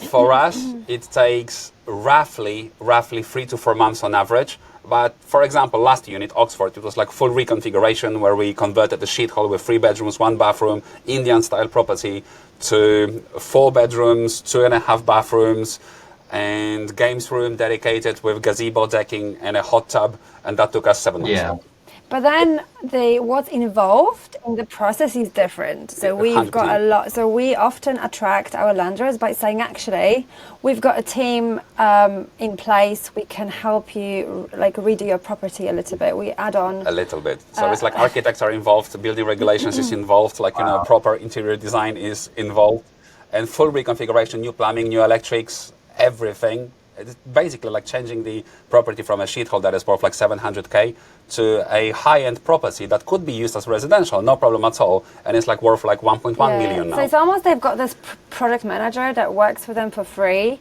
for us, it takes roughly 3 to 4 months on average. But for example, last unit, Oxford, it was like full reconfiguration where we converted the sheet hall with 3 bedrooms, 1 bathroom, Indian style property to 4 bedrooms, 2.5 bathrooms, and games room dedicated with gazebo decking and a hot tub, and that took us 7 months. Yeah. But then what's involved in the process is different. So we've got a lot. So we often attract our lenders by saying, actually, we've got a team in place. We can help you like redo your property a little bit. We add on A little bit. So it's like architects are involved, building regulations is involved, like, proper interior design is involved, and full reconfiguration, new plumbing, new electrics, everything. It's basically like changing the property from a sheet hall that is worth like 700k to a high-end property that could be used as residential, no problem at all, and it's like worth like 1.1 million now. So it's almost they've got this product manager that works for them for free,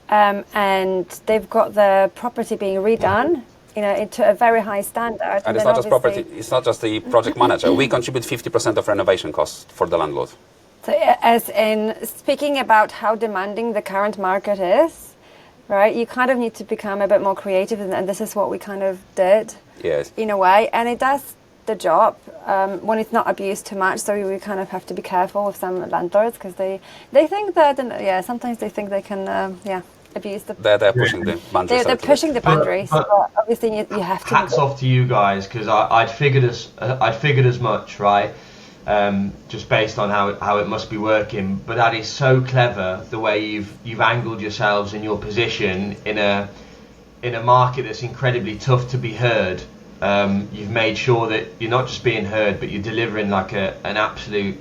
and they've got the property being redone, into a very high standard. And it's not just property; it's not just the project manager. We contribute 50% of renovation costs for the landlord. So as in speaking about how demanding the current market is. Right, you kind of need to become a bit more creative, and this is what we kind of did. Yes. In a way, and it does the job when it's not abused too much. So we kind of have to be careful with some landlords because they think that, and sometimes they think they can abuse the. They're pushing the boundaries. They're pushing the boundaries. But obviously, you have to. Hats off to you guys, because I'd figured as much, right? Just based on how it must be working. But that is so clever, the way you've angled yourselves in your position in a market that's incredibly tough to be heard. You've made sure that you're not just being heard, but you're delivering like an absolute.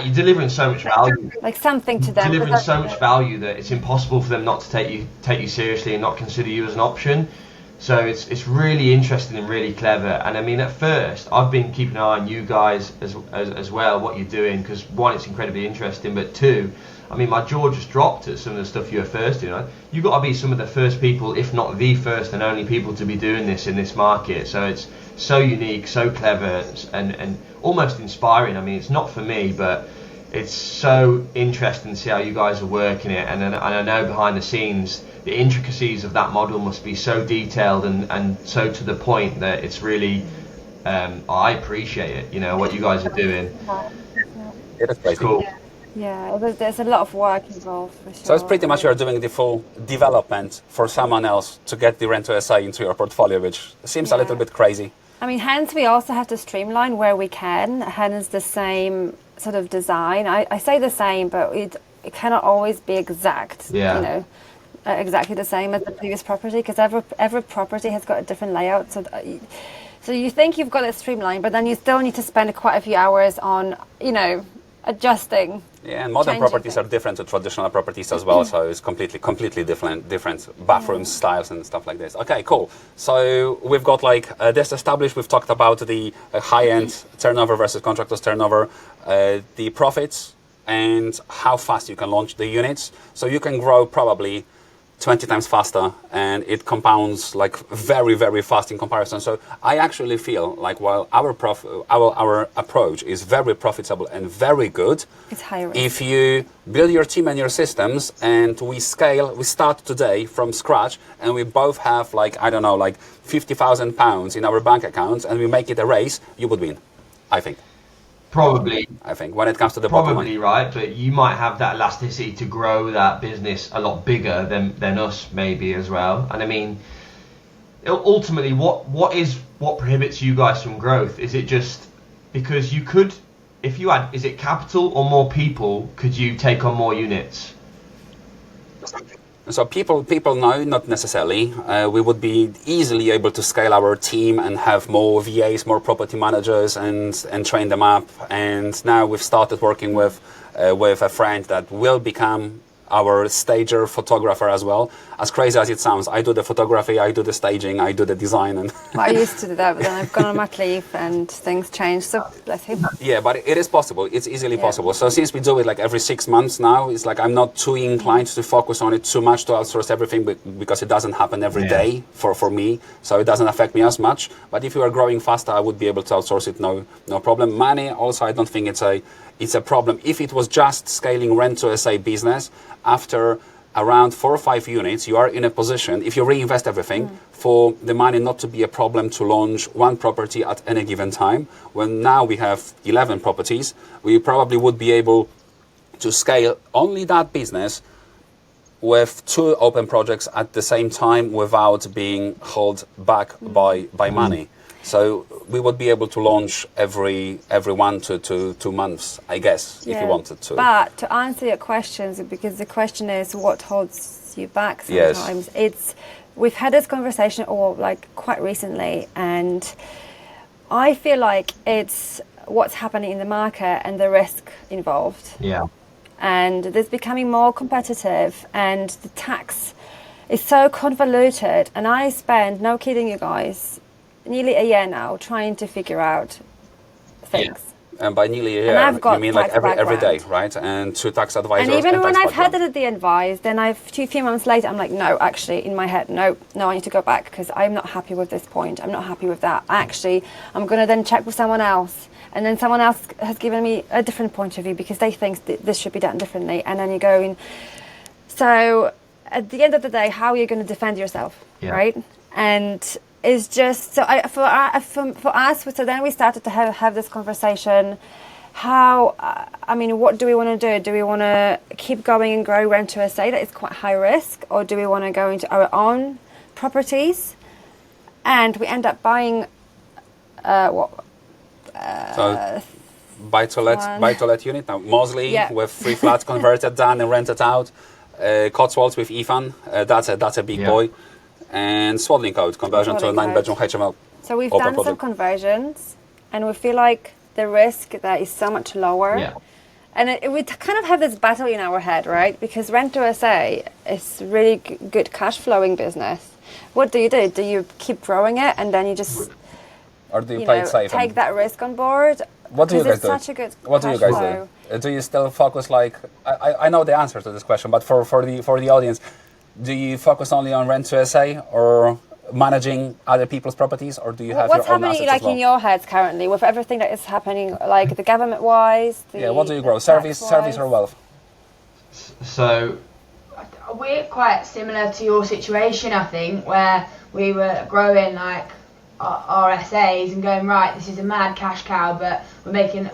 You're delivering so much value, like something to them. Delivering so much value that it's impossible for them not to take you seriously and not consider you as an option. So it's really interesting and really clever. And I mean, at first, I've been keeping an eye on you guys as well, what you're doing, because one, it's incredibly interesting, but two, I mean, my jaw just dropped at some of the stuff you were first doing. You've got to be some of the first people, if not the first and only people, to be doing this in this market. So it's so unique, so clever, and almost inspiring. I mean, it's not for me, but it's so interesting to see how you guys are working it. And I know behind the scenes, the intricacies of that model must be so detailed and so to the point that it's really, I appreciate it, what you guys are doing. It is crazy. Cool. Yeah, there's a lot of work involved for sure. So it's pretty much you're doing the full development for someone else to get the Rent2SA into your portfolio, which seems a little bit crazy. I mean, hence we also have to streamline where we can. Hence the same sort of design. I say the same, but it cannot always be exact. Yeah. Exactly the same as the previous property, because every property has got a different layout. So you think you've got it streamlined, but then you still need to spend quite a few hours on, adjusting. Yeah, and modern properties are different to traditional properties as well, so it's completely different bathroom styles and stuff like this. Okay, cool. So we've got this established. We've talked about the high-end turnover versus contractors turnover, the profits, and how fast you can launch the units. So you can grow probably 20 times faster, and it compounds very, very fast in comparison. So I actually feel like while our approach is very profitable and very good, it's high risk. If you build your team and your systems, and we start today from scratch, and we both have £50,000 in our bank accounts, and we make it a race, you would win, I think. Probably. I think when it comes to the bottom line. Probably right, but you might have that elasticity to grow that business a lot bigger than us maybe as well. And I mean, ultimately, what prohibits you guys from growth? Is it just because you could, if you had, is it capital or more people? Could you take on more units? So people know, not necessarily. We would be easily able to scale our team and have more VAs, more property managers, and train them up. And now we've started working with a friend that will become our stager, photographer as well. As crazy as it sounds, I do the photography, I do the staging, I do the design. And well, I used to do that, but then I've gone on mat leave and things changed, so bless him. Yeah, but it is possible. It's easily possible. So since we do it every 6 months now, it's I'm not too inclined to focus on it too much, to outsource everything, because it doesn't happen every day for me, so it doesn't affect me as much. But if you are growing faster, I would be able to outsource it, no problem. Money, also, I don't think it's a problem. If it was just scaling Rent2SA business, after around 4 or 5 units, you are in a position, if you reinvest everything, for the money not to be a problem to launch one property at any given time. When now we have 11 properties, we probably would be able to scale only that business with 2 open projects at the same time without being held back by money. So we would be able to launch every 1 to 2 months, I guess, if you wanted to. But to answer your questions, because the question is what holds you back sometimes. Yes. We've had this conversation quite recently, and I feel like it's what's happening in the market and the risk involved. Yeah. And this becoming more competitive, and the tax is so convoluted. And I spend, no kidding you guys, nearly a year now trying to figure out things. And by nearly a year, you mean every day, right? And 2 tax advisors. And even when I've had the advice, then a few months later, I'm like, no, actually, in my head, no, I need to go back because I'm not happy with this point. I'm not happy with that. Actually, I'm going to then check with someone else. And then someone else has given me a different point of view because they think this should be done differently. And then you go in. So at the end of the day, how are you going to defend yourself, right? And is just so for us. So then we started to have this conversation. How I mean, what do we want to do? Do we want to keep going and grow rent to SA that is quite high risk, or do we want to go into our own properties? And we end up buying so buy to let unit now. Mosley with 3 flats converted, done and rented out. Cotswolds with Ethan, that's a big boy. And Swaddling Coat conversion to a 9-bedroom HMO. So we've done some conversions, and we feel like the risk there is so much lower. Yeah. And we kind of have this battle in our head, right? Because Rent to SA is really good cash flowing business. What do? Do you keep growing it and then you just, or do you play it safe? Take that risk on board? What do you guys do? Such a good what do you guys flow. do? Do you still focus I know the answer to this question, but for the audience, do you focus only on Rent to SA or managing other people's properties, or do you have what's your own happening assets as well? in your heads currently with everything that is happening, like the government wise? What do you grow? Service or wealth? So we're quite similar to your situation, I think, where we were growing like our SAs and going, right, this is a mad cash cow, but we're making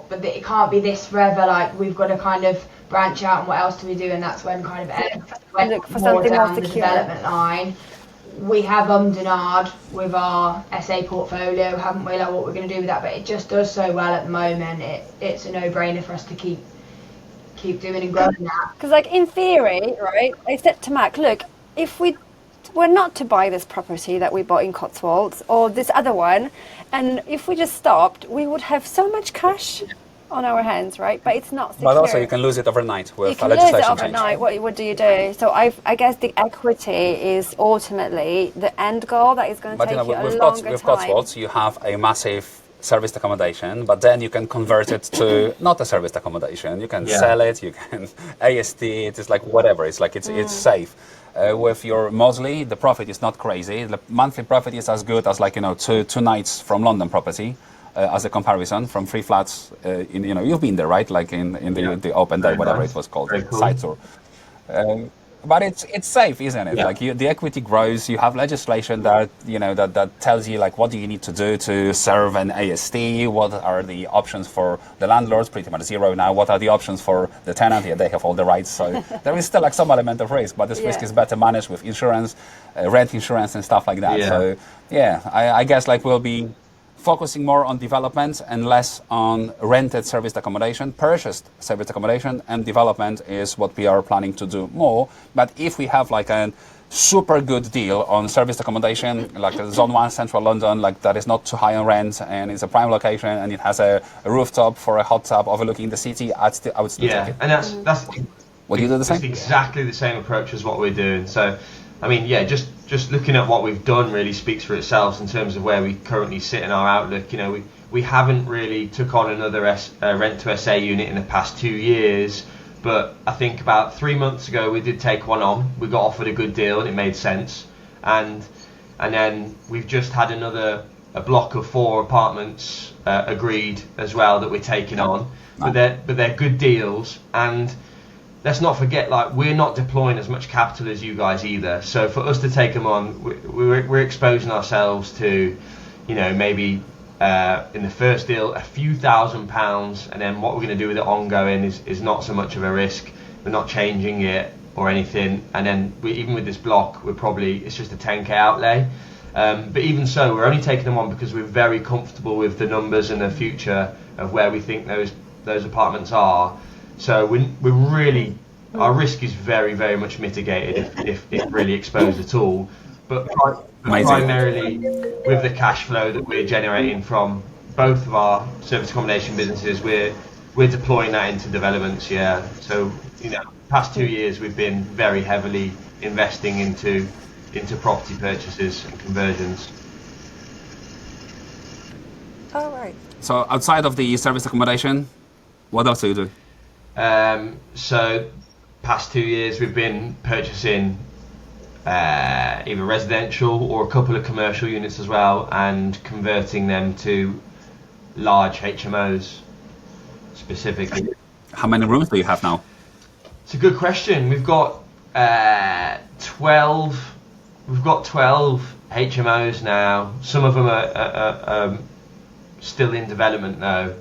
but it can't be this forever. Like, we've got to kind of branch out, and what else do we do? And that's when kind of Ed went look for more something down more the secure. development line. We have and ahed with our SA portfolio, haven't we? Like, what we're going to do with that, but it just does so well at the moment. It's a no-brainer for us to keep doing and growing that. Because, like, in theory, right, I said to Mac, look, if we were not to buy this property that we bought in Cotswolds or this other one, and if we just stopped, we would have so much cash on our hands, right? But it's not secure. But also you can lose it overnight with you can legislation lose it change. overnight. What do you do? So I guess the equity is ultimately the end goal that is going to take you a longer time. With Cotswolds, you have a massive serviced accommodation, but then you can convert it to not a serviced accommodation. You can sell it, you can AST it, it's like whatever. It's like it's safe. With your Mosley, the profit is not crazy. The monthly profit is as good as two nights from London property. As a comparison from 3 flats, you've been there, right? Like in the open day, whatever it was called, cool. site tour. But it's safe, isn't it? Yeah. Like the equity grows. You have legislation that that tells you like what do you need to do to serve an AST. What are the options for the landlords? Pretty much zero now. What are the options for the tenant? Yeah, they have all the rights. So there is still like some element of risk, but this risk is better managed with insurance, rent insurance, and stuff like that. Yeah. So I guess like we'll be focusing more on development and less on rented serviced accommodation. Purchased serviced accommodation and development is what we are planning to do more. But if we have like a super good deal on serviced accommodation, like a Zone 1 Central London, like that is not too high on rent and it's a prime location and it has a rooftop for a hot tub overlooking the city, I would still take it. And that's Would you do the same? It's exactly the same approach as what we're doing. So, I mean, just looking at what we've done really speaks for itself in terms of where we currently sit in our outlook. We haven't really took on another Rent to SA unit in the past 2 years, but I think about 3 months ago we did take one on. We got offered a good deal and it made sense, and then we've just had a block of 4 apartments agreed as well that we're taking on. But they're good deals, and let's not forget, like, we're not deploying as much capital as you guys either. So for us to take them on, we're exposing ourselves to, maybe in the first deal a few £1,000s, and then what we're going to do with it ongoing is not so much of a risk. We're not changing it or anything. And then even with this block, it's just a 10k outlay. But even so, we're only taking them on because we're very comfortable with the numbers and the future of where we think those apartments are. So we're really, our risk is very, very much mitigated if really exposed at all. But primarily with the cash flow that we're generating from both of our service accommodation businesses, we're deploying that into developments. Yeah. So past 2 years we've been very heavily investing into property purchases and conversions. Oh, right. So outside of the service accommodation, what else do you do? So past 2 years we've been purchasing either residential or a couple of commercial units as well, and converting them to large HMOs specifically. How many rooms do you have now? It's a good question. We've got 12. We've got 12 HMOs now. Some of them are still in development though,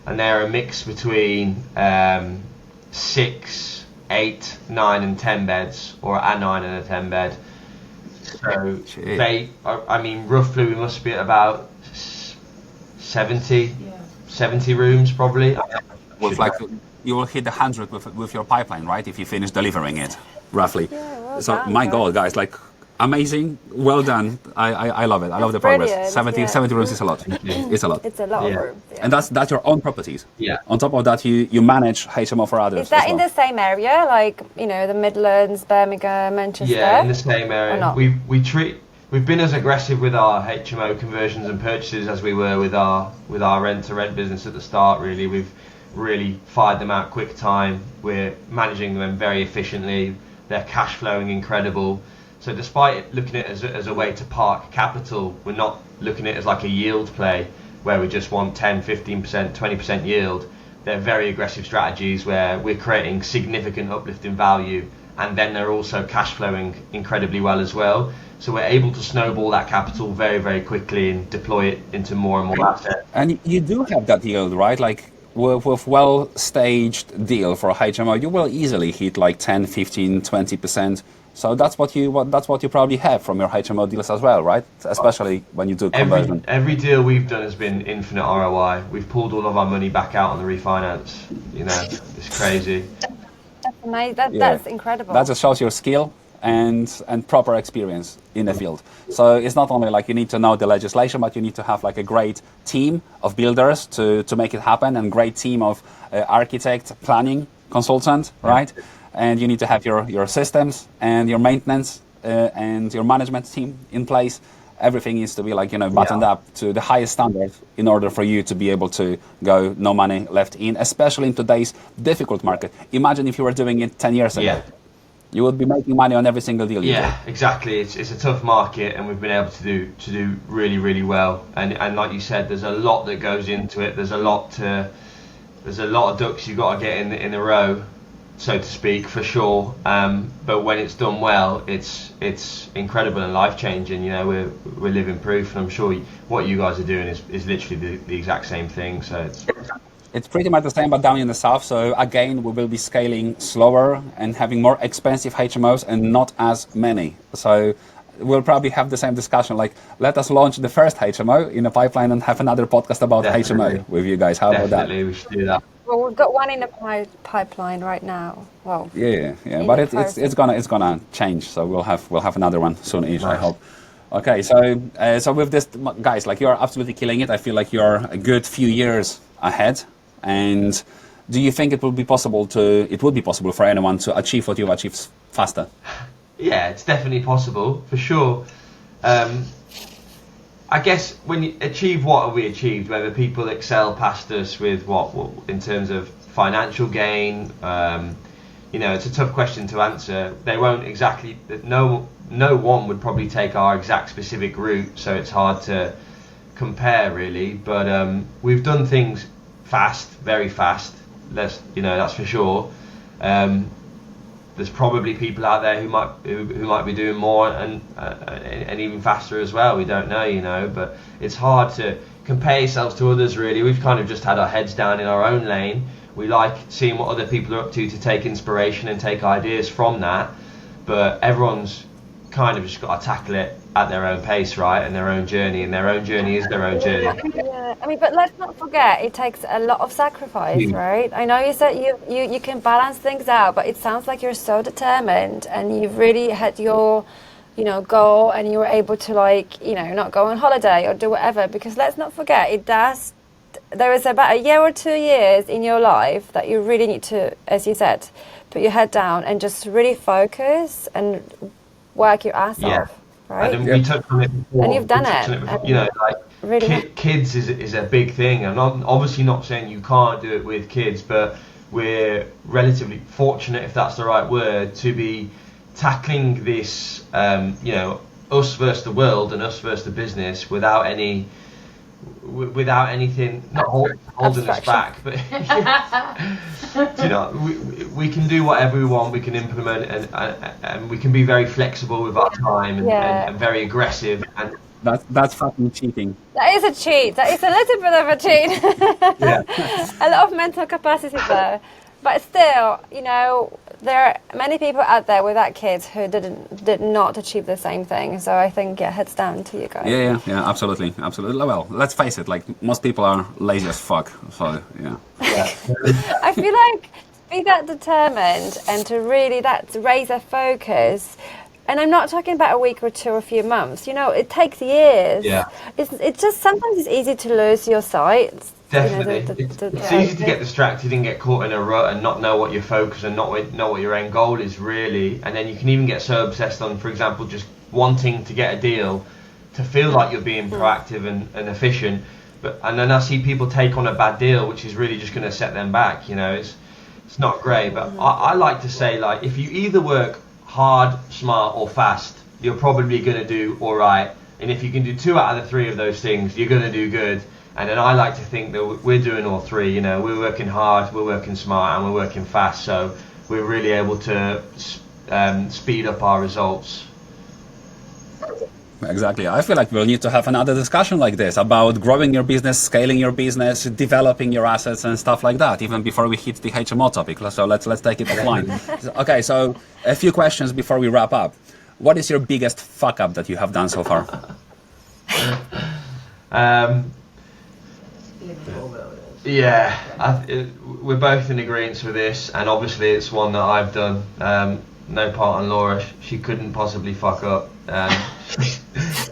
and they're a mix between 6, 8, 9 and 10 beds, or a 9 and a 10 bed. So they are, I mean, roughly we must be at about 70 rooms probably. With like, you will hit 100 with your pipeline, right? If you finish delivering it, roughly. Yeah, well So done, my guys. God, guys, like, amazing, well done. I love it. I love the progress. Brilliant, 70 rooms is a lot. It's a lot. It's a lot of room. Yeah. And that's your own properties. Yeah. On top of that, you manage HMO for others. Is that as in well. the same area, like, you know, the Midlands, Birmingham, Manchester? Yeah, in the same Or area. not? We've been as aggressive with our HMO conversions and purchases as we were with our rent-to-rent business at the start. Really, we've really fired them out quick time. We're managing them very efficiently. They're cash flowing incredible. So despite looking at it as a way to park capital, we're not looking at it as like a yield play where we just want 10, 15%, 20% yield. They're very aggressive strategies where we're creating significant uplift in value, and then they're also cash flowing incredibly well as well. So we're able to snowball that capital very, very quickly and deploy it into more and more assets. And you do have that yield, right? Like, with well-staged deal for a HMO, you will easily hit like 10, 15, 20%. So that's what you probably have from your HMO deals as well, right? Especially when you do conversion. Every deal we've done has been infinite ROI. We've pulled all of our money back out on the refinance. You know, it's crazy. That's amazing. That's incredible. That just shows your skill and proper experience in the field. So it's not only like you need to know the legislation, but you need to have like a great team of builders to make it happen, and great team of architect, planning consultant, right? And you need to have your systems and your maintenance and your management team in place. Everything needs to be like, you know, buttoned up to the highest standard in order for you to be able to go no money left in, especially in today's difficult market. Imagine if you were doing it 10 years ago. Yeah. You would be making money on every single deal you do. Yeah, exactly. It's a tough market, and we've been able to do really, really well. And like you said, there's a lot that goes into it. There's a lot of ducks you've got to get in a row, so to speak, for sure. But when it's done well, it's incredible and life changing. You know, we're living proof, and I'm sure what you guys are doing is literally the exact same thing. So It's pretty much the same, but down in the south. So again, we will be scaling slower and having more expensive HMOs and not as many. So we'll probably have the same discussion. Like, let us launch the first HMO in a pipeline and have another podcast about HMO with you guys. How about that? Definitely, we should do that. Well, we've got one in the pipeline right now. Well, Yeah. But it's gonna change. So we'll have another one soon-ish, I hope. Okay, so with this, guys, like, you're absolutely killing it. I feel like you're a good few years ahead. And do you think it would be possible for anyone to achieve what you've achieved faster? Yeah, it's definitely possible, for sure. I guess when you achieve what have we achieved, whether people excel past us with what in terms of financial gain, you know, it's a tough question to answer. They won't exactly, no one would probably take our exact specific route, so it's hard to compare really. But we've done things fast, very fast. That's for sure. There's probably people out there who might be doing more and even faster as well. We don't know, you know. But it's hard to compare yourselves to others. Really, we've kind of just had our heads down in our own lane. We like seeing what other people are up to take inspiration and take ideas from that. But everyone's kind of just got to tackle it at their own pace, right, and their own journey, and their own journey is their own journey. yeah. I mean, but let's not forget, it takes a lot of sacrifice, right? I know you said you can balance things out, but it sounds like you're so determined, and you've really had your, you know, goal, and you were able to, like, you know, not go on holiday or do whatever. Because let's not forget, there is about a year or 2 years in your life that you really need to, as you said, put your head down and just really focus and work your ass off. Right? And we touched on it before. And you've done it. You know, like, really kids is a big thing. I'm obviously not saying you can't do it with kids, but we're relatively fortunate, if that's the right word, to be tackling this, you know, us versus the world and us versus the business without any without anything not holding us back, but you know, we can do whatever we want. We can implement and we can be very flexible with our time and very aggressive. And that's fucking cheating. That is a cheat. That is a little bit of a cheat. Yeah. A lot of mental capacity there. But still, you know, there are many people out there without kids who did not achieve the same thing. So I think, heads down to you guys. Yeah, absolutely. Well, let's face it, like, most people are lazy as fuck. So, yeah. I feel like to be that determined and to really raise a focus, and I'm not talking about a week or two or a few months, you know, it takes years. Yeah. It's just, sometimes it's easy to lose your sight. Definitely. You know, it's easy to get distracted and get caught in a rut and not know what your focus and not know what your end goal is really. And then you can even get so obsessed on, for example, just wanting to get a deal to feel like you're being proactive and efficient. And then I see people take on a bad deal, which is really just going to set them back. You know, it's not great. But I like to say, like, if you either work hard, smart or fast, you're probably going to do all right. And if you can do 2 out of the 3 of those things, you're going to do good. And then I like to think that we're doing all 3, you know, we're working hard, we're working smart, and we're working fast, so we're really able to speed up our results. Exactly. I feel like we'll need to have another discussion like this about growing your business, scaling your business, developing your assets and stuff like that, even before we hit the HMO topic. So let's take it offline. Okay, so a few questions before we wrap up. What is your biggest fuck up that you have done so far? Yeah, we're both in agreement with this, and obviously it's one that I've done. No part on Laura, she couldn't possibly fuck up.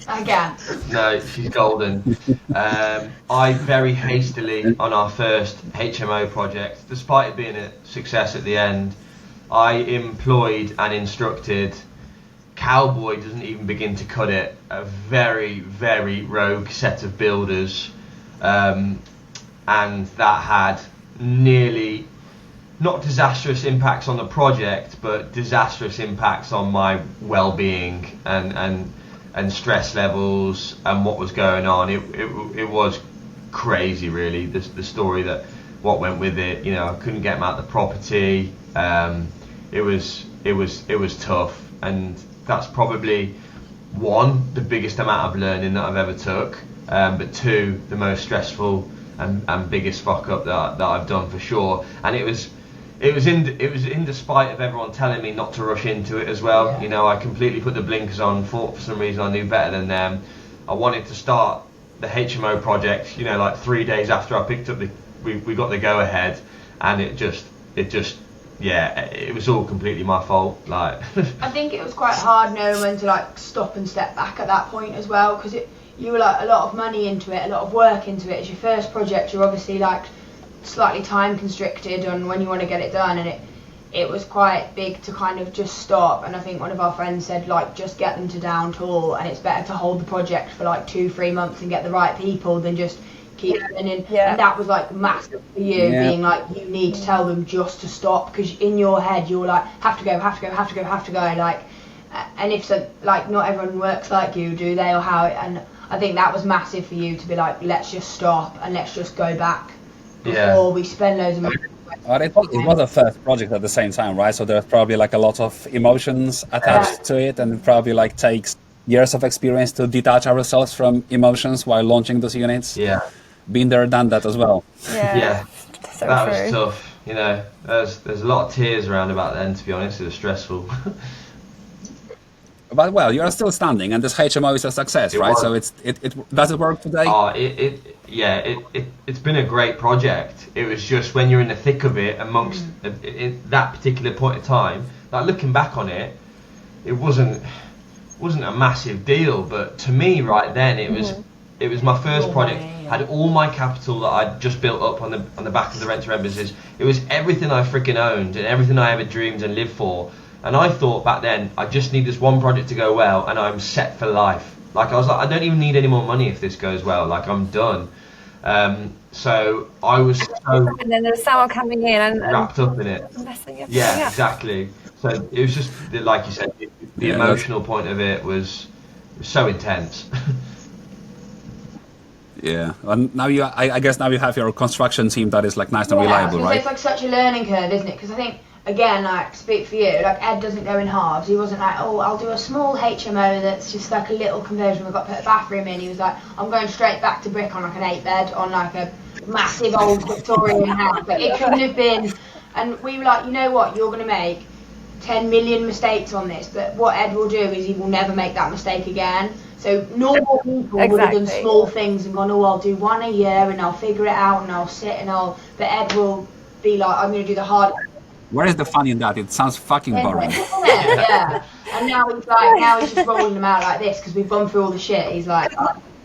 Again. No, she's golden. I very hastily, on our first HMO project, despite it being a success at the end, I employed and instructed, Cowboy doesn't even begin to cut it, a very, very rogue set of builders. And that had nearly, not disastrous impacts on the project, but disastrous impacts on my well-being and stress levels and what was going on. It was crazy, really. The story that what went with it. You know, I couldn't get them out of the property. It was tough, and that's probably one, the biggest amount of learning that I've ever took, but 2, the most stressful and biggest fuck up that I've done for sure. And it was in despite of everyone telling me not to rush into it as well. Yeah. You know, I completely put the blinkers on, thought for some reason I knew better than them. I wanted to start the HMO project, you know, like 3 days after I picked up we got the go ahead, and it just yeah, it was all completely my fault. Like I think it was quite hard knowing when to like stop and step back at that point as well, because you were like a lot of money into it, a lot of work into it. It's your first project, you're obviously like slightly time constricted on when you want to get it done, and it was quite big to kind of just stop. And I think one of our friends said, like, just get them to down tool, and it's better to hold the project for like 2-3 months and get the right people than just keep running. Yeah. And that was like massive for you, being like, you need to tell them just to stop, because in your head you're like, have to go, like, and if so, like, not everyone works like you, do they, or how? And I think that was massive for you to be like, let's just stop and let's just go back before we spend loads of money. But it was a first project at the same time, right? So there's probably like a lot of emotions attached to it, and it probably like takes years of experience to detach ourselves from emotions while launching those units. Yeah. Been there, done that as well. Yeah. So that true. was tough. You know, there's a lot of tears around about then, to be honest. It was stressful. But well, you're still standing, and this HMO is a success, right? So it does it work today? Oh, it's been a great project. It was just when you're in the thick of it, amongst that particular point of time, like looking back on it, it wasn't a massive deal, but to me right then it was my first project. Had all my capital that I'd just built up on the back of the rent-to-rent business. It was everything I freaking owned and everything I ever dreamed and lived for. And I thought back then, I just need this one project to go well, and I'm set for life. Like, I was like, I don't even need any more money if this goes well. Like, I'm done. So I was so... And then there's someone coming in and wrapped up in it. Messing everything Yeah, up. exactly. So it was just, like you said, the emotional point of it was so intense. Yeah, and now I guess now you have your construction team that is like nice and reliable, right? It's like such a learning curve, isn't it? Because I think, again, like, speak for you, like, Ed doesn't go in halves. He wasn't like, oh, I'll do a small HMO that's just like a little conversion. We've got to put a bathroom in. He was like, I'm going straight back to brick on like an 8-bed on like a massive old Victorian house. Like, it couldn't have been. And we were like, you know what, you're going to make 10 million mistakes on this, but what Ed will do is he will never make that mistake again. So normal people would have done small things and gone, oh, I'll do one a year and I'll figure it out and I'll sit and but Ed will be like, I'm going to do the hard. Where is the fun in that? It sounds fucking boring. Yeah. And now he's just rolling them out like this because we've gone through all the shit. He's like,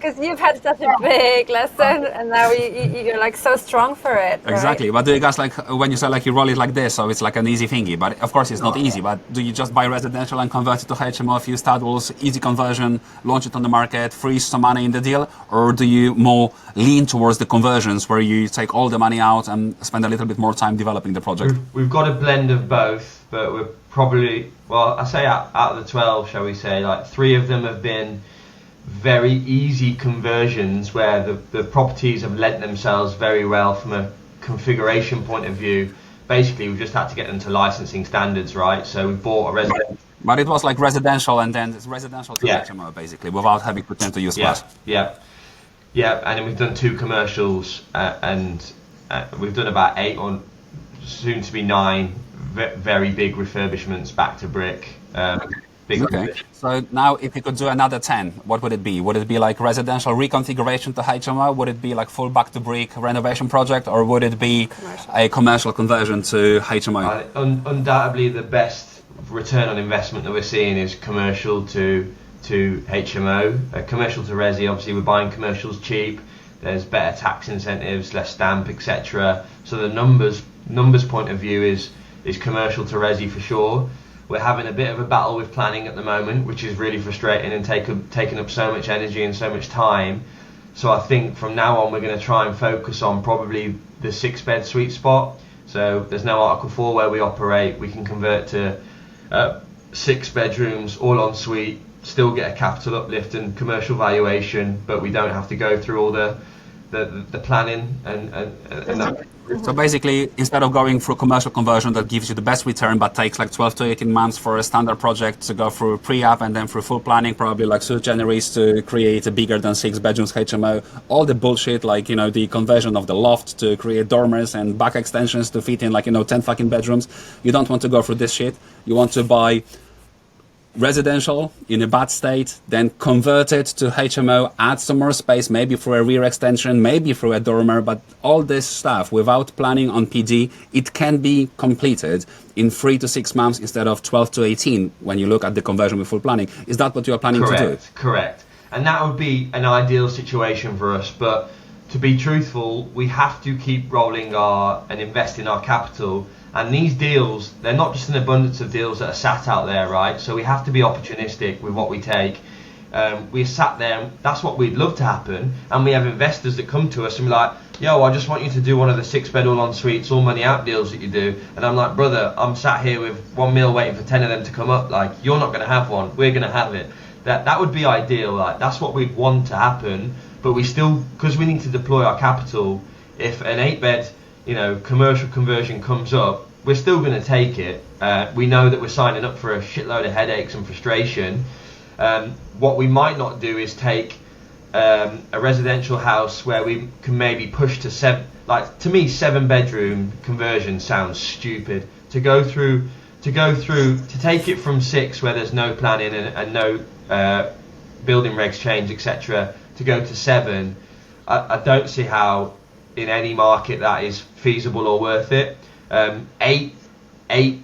because you've had such a big lesson, and now you're like so strong for it. Right? Exactly. But do you guys like when you say like you roll it like this, so it's like an easy thingy? But of course it's not easy. But do you just buy residential and convert it to HMO, a few stud walls, easy conversion, launch it on the market, freeze some money in the deal, or do you more lean towards the conversions where you take all the money out and spend a little bit more time developing the project? We've got a blend of both, but we're probably, well, I say out of the 12, shall we say, like 3 of them have been very easy conversions where the properties have lent themselves very well from a configuration point of view. Basically, we've just had to get them to licensing standards, right? So we bought a residential. But it was like residential and then it's residential to HMO, basically, without having to tend to use plus. Yeah, and then we've done 2 commercials and we've done about 8 or soon to be 9 very big refurbishments back to brick. Okay. So now if you could do another 10, what would it be? Would it be like residential reconfiguration to HMO? Would it be like full back to brick renovation project? Or would it be a commercial conversion to HMO? Undoubtedly the best return on investment that we're seeing is commercial to HMO. Commercial to resi, obviously we're buying commercials cheap. There's better tax incentives, less stamp, etc. So the numbers point of view is commercial to resi for sure. We're having a bit of a battle with planning at the moment, which is really frustrating and taking up so much energy and so much time. So I think from now on we're going to try and focus on probably the 6-bed sweet spot. So there's no Article 4 where we operate. We can convert to 6 bedrooms, all en suite, still get a capital uplift and commercial valuation, but we don't have to go through all the planning and that. So basically, instead of going through commercial conversion that gives you the best return but takes like 12 to 18 months for a standard project to go through pre-app and then through full planning, probably like sui generis to create a bigger than 6 bedrooms HMO, all the bullshit like, you know, the conversion of the loft to create dormers and back extensions to fit in like, you know, 10 fucking bedrooms. You don't want to go through this shit. You want to buy residential in a bad state, then convert it to HMO, add some more space, maybe through a rear extension, maybe through a dormer, but all this stuff without planning on PD, it can be completed in 3 to 6 months instead of 12 to 18 when you look at the conversion with full planning. Is that what you are planning to do? Correct. And that would be an ideal situation for us, but to be truthful, we have to keep rolling and investing our capital. And these deals, they're not just an abundance of deals that are sat out there, right? So we have to be opportunistic with what we take. We sat there, and that's what we'd love to happen. And we have investors that come to us and be like, yo, I just want you to do one of the 6-bed all-en-suites, all money out deals that you do. And I'm like, brother, I'm sat here with 1 mil waiting for 10 of them to come up. Like, you're not going to have one. We're going to have it. That would be ideal. Like, that's what we'd want to happen. But we still, because we need to deploy our capital, if an 8-bed, you know, commercial conversion comes up, we're still going to take it. We know that we're signing up for a shitload of headaches and frustration. What we might not do is take a residential house where we can maybe push to 7. Like, to me, 7-bedroom conversion sounds stupid. To take it from 6 where there's no planning and no building regs change, etc., to go to 7, I don't see how in any market that is feasible or worth it. 8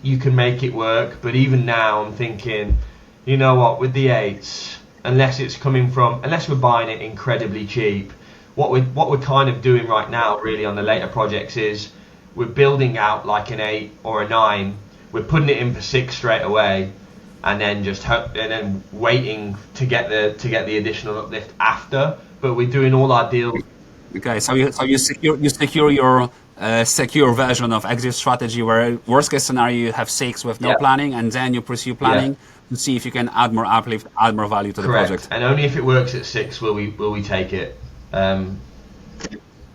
you can make it work, but even now I'm thinking, you know what, with the 8s, unless we're buying it incredibly cheap, what we're kind of doing right now really on the later projects is we're building out like an 8 or a 9, we're putting it in for 6 straight away, and then waiting to get the additional uplift after. But we're doing all our deals. Okay, so you secure your secure version of exit strategy, where worst case scenario you have 6 with no planning, and then you pursue planning to see if you can add more uplift, add more value to the project. And only if it works at 6 will we take it.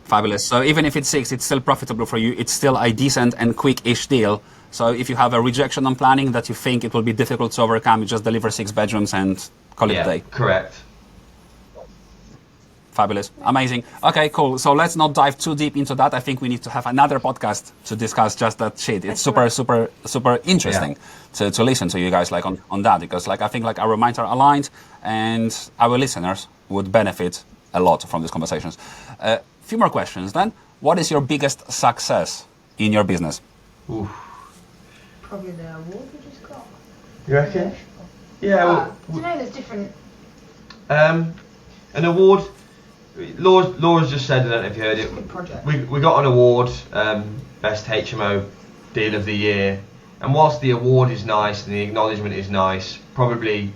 Fabulous. So even if it's 6, it's still profitable for you. It's still a decent and quick-ish deal. So if you have a rejection on planning that you think it will be difficult to overcome, you just deliver 6 bedrooms and call it a day. Correct. Fabulous. Amazing. Okay, cool. So let's not dive too deep into that. I think we need to have another podcast to discuss just that shit. It's super interesting to listen to you guys like on that, because like I think like our minds are aligned and our listeners would benefit a lot from these conversations. Few more questions then. What is your biggest success in your business? Oof. Probably the award we just got. You reckon? Yeah. I don't know, there's different... An award... Laura's just said, I don't know if you heard it. Good project. We got an award, Best HMO Deal of the Year. And whilst the award is nice and the acknowledgement is nice, probably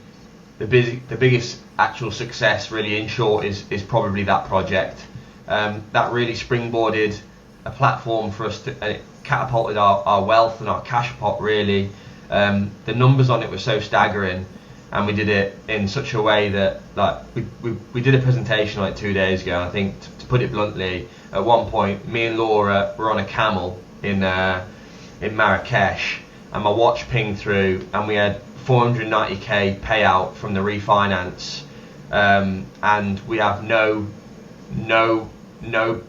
the biggest actual success really in short is probably that project. That really springboarded a platform for us and it catapulted our wealth and our cash pot really. The numbers on it were so staggering, and we did it in such a way that like we did a presentation like 2 days ago, and I think to put it bluntly, at one point me and Laura were on a camel in Marrakesh, and my watch pinged through and we had 490k payout from the refinance, and we have no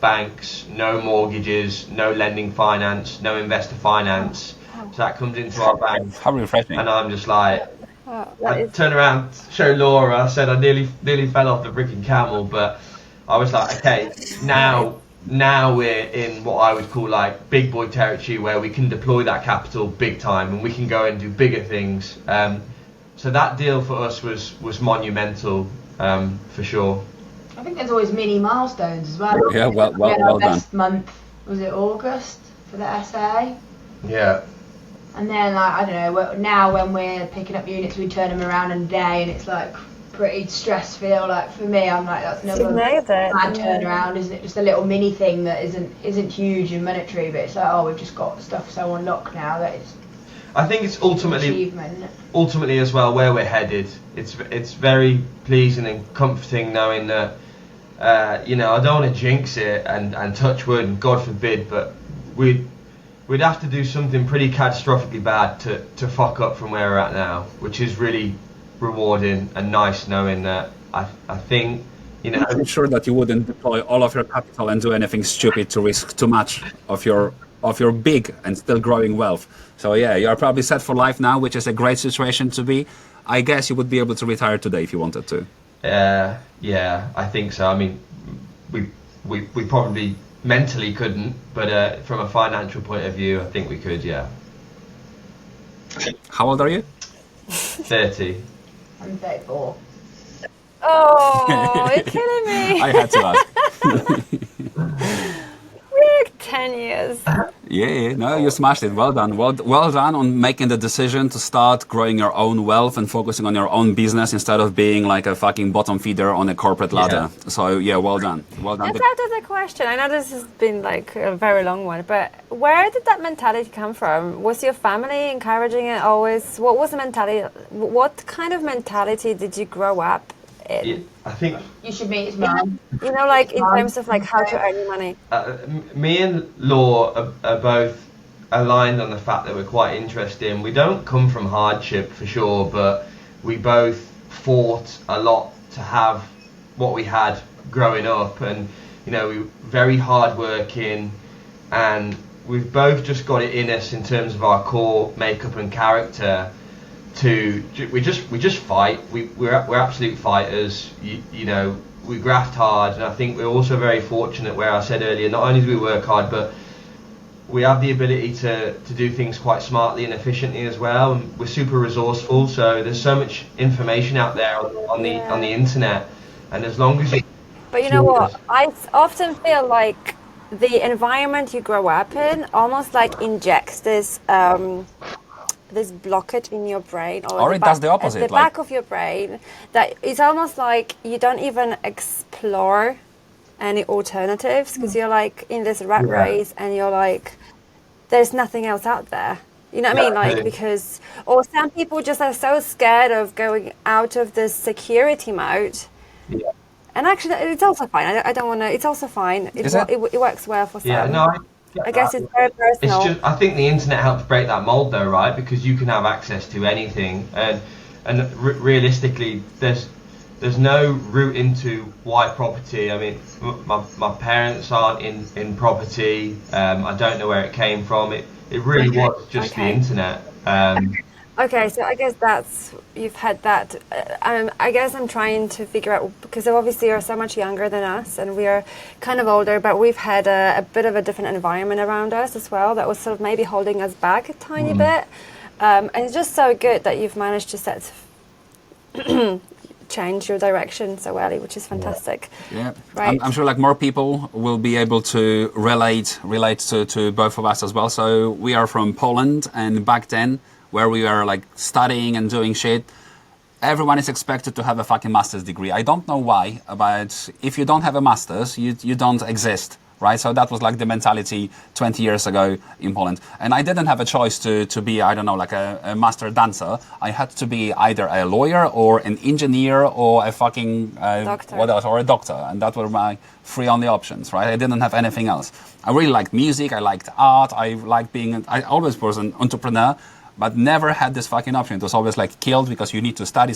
banks, no mortgages, no lending finance, no investor finance. So that comes into our bank. How refreshing. And I'm just like, I turn around, show Laura, I said I nearly fell off the freaking camel, but I was like, okay, now we're in what I would call like big boy territory where we can deploy that capital big time and we can go and do bigger things. So that deal for us was monumental, for sure. I think there's always mini milestones as well. Yeah, well done. Last month, was it August for the SA? Yeah. And then, like, I don't know, now when we're picking up units, we turn them around in a day and it's like pretty stress-filled. Like, for me, I'm like, that's another mad turnaround, isn't it? Just a little mini thing that isn't huge and monetary, but it's like, oh, we've just got stuff so on lock now that it's... I think it's ultimately as well where we're headed. It's very pleasing and comforting knowing that, I don't want to jinx it and touch wood and God forbid, but we'd have to do something pretty catastrophically bad to fuck up from where we're at now, which is really rewarding and nice knowing that I think, I'm sure that you wouldn't deploy all of your capital and do anything stupid to risk too much of your big and still growing wealth. So yeah, you're probably set for life now, which is a great situation to be. I guess you would be able to retire today if you wanted to. Yeah, I think so. I mean, we probably mentally couldn't, but from a financial point of view, I think we could, yeah. How old are you? 30. I'm 34. Oh, you're killing me. I had to ask. We're like 10 years. Yeah, no, you smashed it. Well done. Well done on making the decision to start growing your own wealth and focusing on your own business instead of being like a fucking bottom feeder on a corporate ladder. Yeah. So yeah, well done. Well done. That's out of the question. I know this has been like a very long one, but where did that mentality come from? Was your family encouraging it always? What was the mentality? What kind of mentality did you grow up in? Yeah, I think you should meet his mum. Like in terms of like how to earn your money. Me and Law are both aligned on the fact that we're quite interested in. We don't come from hardship for sure, but we both fought a lot to have what we had growing up, and we were very hardworking, and we've both just got it in us in terms of our core makeup and character. We just fight. We're absolute fighters. We graft hard, and I think we're also very fortunate where I said earlier, not only do we work hard, but we have the ability to do things quite smartly and efficiently as well. And we're super resourceful, so there's so much information out there on the internet, and as long as you... But you know what? I often feel like the environment you grow up in almost like injects this blockage in your brain, or it does the opposite, at the back of your brain, that it's almost like you don't even explore any alternatives because you're like in this rat race and you're like, there's nothing else out there. You know what I mean? Like, because, or some people just are so scared of going out of the security mode And actually, it's also fine. I don't want to. It's also fine. It works well for some. Yeah, no, I guess it's very personal. It's just, I think the internet helps break that mold though, right? Because you can have access to anything, and realistically, there's no route into why property. I mean, my parents aren't in property. I don't know where it came from. It really was just the internet. Okay, so I guess you've had that. I guess I'm trying to figure out, because obviously you're so much younger than us and we're kind of older, but we've had a bit of a different environment around us as well that was sort of maybe holding us back a tiny bit. And it's just so good that you've managed to change your direction so early, which is fantastic. Yeah, right. I'm sure like more people will be able to relate to both of us as well. So we are from Poland, and back then, where we were like studying and doing shit, everyone is expected to have a fucking master's degree. I don't know why, but if you don't have a master's, you don't exist, right? So that was like the mentality 20 years ago in Poland. And I didn't have a choice to be, I don't know, like a master dancer. I had to be either a lawyer or an engineer or a fucking, doctor. What else, or a doctor. And that were my three only options, right? I didn't have anything else. I really liked music, I liked art, I always was an entrepreneur, but never had this fucking option. It was always like killed because you need to study.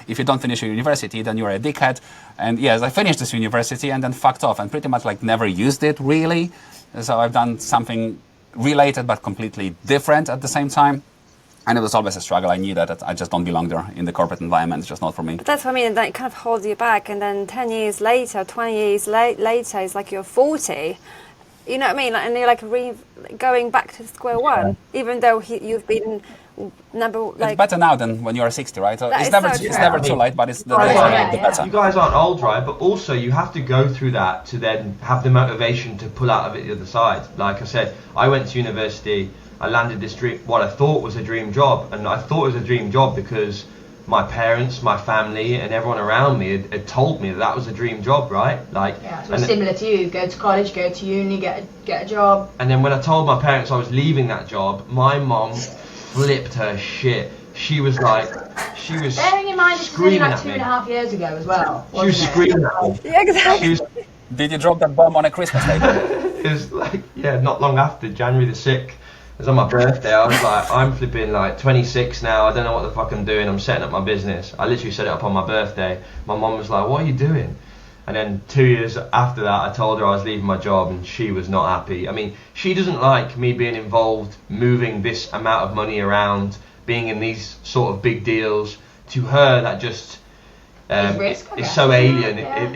If you don't finish your university, then you're a dickhead. And yes, I finished this university and then fucked off and pretty much like never used it really. So I've done something related but completely different at the same time. And it was always a struggle. I knew that I just don't belong there in the corporate environment. It's just not for me. But that's what I mean, that kind of holds you back. And then 10 years later, 20 years later, it's like you're 40. You know what I mean? And you're like going back to square one, even though you've been It's better now than when you're 60, right? So it's it's never too late, but it's the better. You guys aren't old, right? But also you have to go through that to then have the motivation to pull out of it the other side. Like I said, I went to university, I landed this dream, what I thought was a dream job, and I thought it was a dream job because my parents, my family, and everyone around me had told me that was a dream job, right? Like, yeah, so it's similar to you. Go to college, go to uni, get a job. And then when I told my parents I was leaving that job, my mom flipped her shit. She was bearing in mind this was only like 2.5 years ago as well. She was screaming at me. Yeah, exactly. Did you drop that bomb on a Christmas day? It was like, yeah, not long after, January the 6th. It was on my birthday. I was like, I'm flipping like 26 now. I don't know what the fuck I'm doing. I'm setting up my business. I literally set it up on my birthday. My mom was like, what are you doing? And then 2 years after that, I told her I was leaving my job, and she was not happy. I mean, she doesn't like me being involved, moving this amount of money around, being in these sort of big deals. To her, that just it's so alien. Yeah.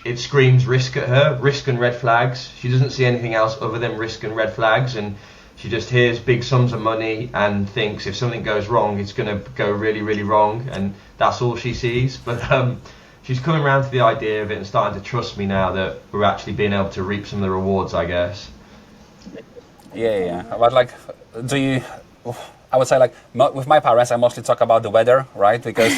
It screams risk at her, risk and red flags. She doesn't see anything else other than risk and red flags, and she just hears big sums of money and thinks if something goes wrong, it's going to go really, really wrong, and that's all she sees. But she's coming around to the idea of it and starting to trust me now that we're actually being able to reap some of the rewards, I guess. Yeah. But like, I would say like, with my parents, I mostly talk about the weather, right? Because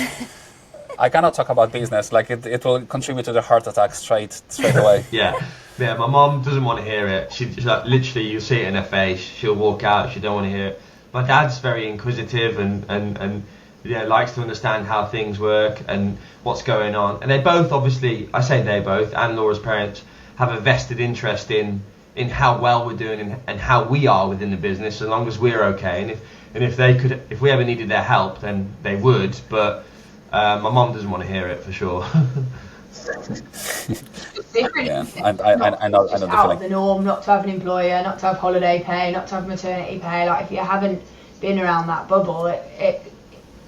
I cannot talk about business. Like it will contribute to the heart attack straight away. Yeah, my mom doesn't want to hear it. She's like, literally, you see it in her face. She'll walk out. She don't want to hear it. My dad's very inquisitive and yeah, likes to understand how things work and what's going on. And they both, obviously, I say they both, and Laura's parents, have a vested interest in how well we're doing and how we are within the business, as long as we're okay. And if we ever needed their help, then they would. But my mom doesn't want to hear it for sure. It's different. Yeah, I know the out feeling. of the norm not to have an employer, not to have holiday pay, not to have maternity pay. Like if you haven't been around that bubble,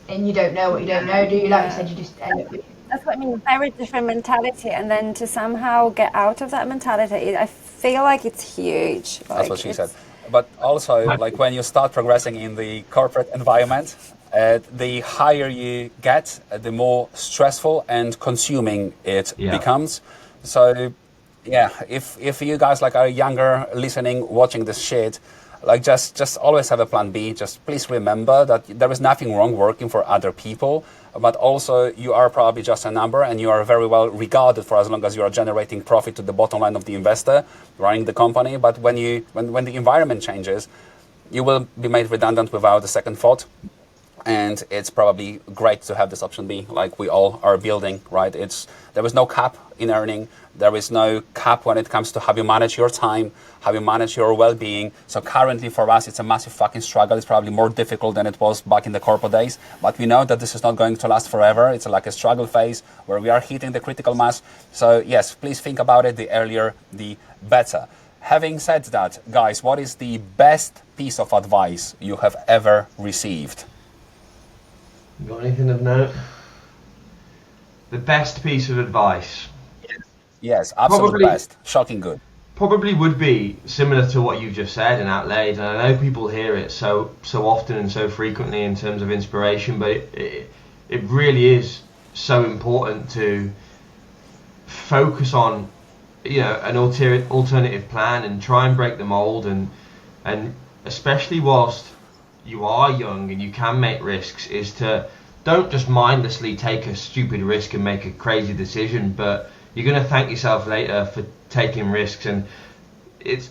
and you don't know what you don't know, do you? Like you said, you just end up. That's what I mean. Very different mentality, and then to somehow get out of that mentality, I feel like it's huge. That's what she said. But also, like when you start progressing in the corporate environment, the higher you get, the more stressful and consuming it becomes. So, yeah, if you guys like are younger, listening, watching this shit, like just always have a plan B. Just please remember that there is nothing wrong working for other people, but also you are probably just a number, and you are very well regarded for as long as you are generating profit to the bottom line of the investor running the company. But when the environment changes, you will be made redundant without a second thought. and it's probably great to have this option B, like we all are building, right? There is no cap in earning. There is no cap when it comes to how you manage your time, how you manage your well-being. So currently for us, it's a massive fucking struggle. It's probably more difficult than it was back in the corporate days. But we know that this is not going to last forever. It's like a struggle phase where we are hitting the critical mass. So yes, please think about it. The earlier, the better. Having said that, guys, what is the best piece of advice you have ever received? You got anything of note? The best piece of advice? Yes, absolute Probably, best. Shocking good. Probably would be similar to what you just said and outlaid, and I know people hear it so often and so frequently in terms of inspiration, but it really is so important to focus on, you know, an alternative plan and try and break the mold, and especially whilst you are young and you can make risks, is to don't just mindlessly take a stupid risk and make a crazy decision, but you're going to thank yourself later for taking risks. And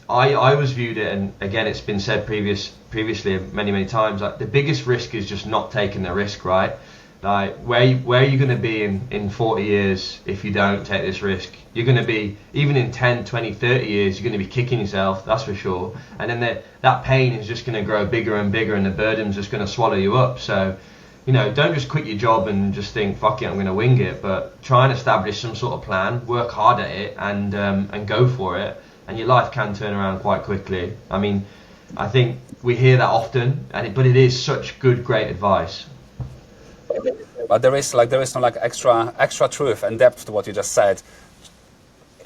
I always viewed it, and again it's been said previously many times, like the biggest risk is just not taking the risk, right? Like where are you going to be in 40 years if you don't take this risk? You're going to be, even in 10, 20, 30 years, you're going to be kicking yourself, that's for sure. And then that pain is just going to grow bigger and bigger, and the burden's just going to swallow you up. So, you know, don't just quit your job and just think, fuck it, I'm going to wing it. But try and establish some sort of plan, work hard at it, and go for it. And your life can turn around quite quickly. I mean, I think we hear that often, but it is such great advice. But there is some like extra truth and depth to what you just said.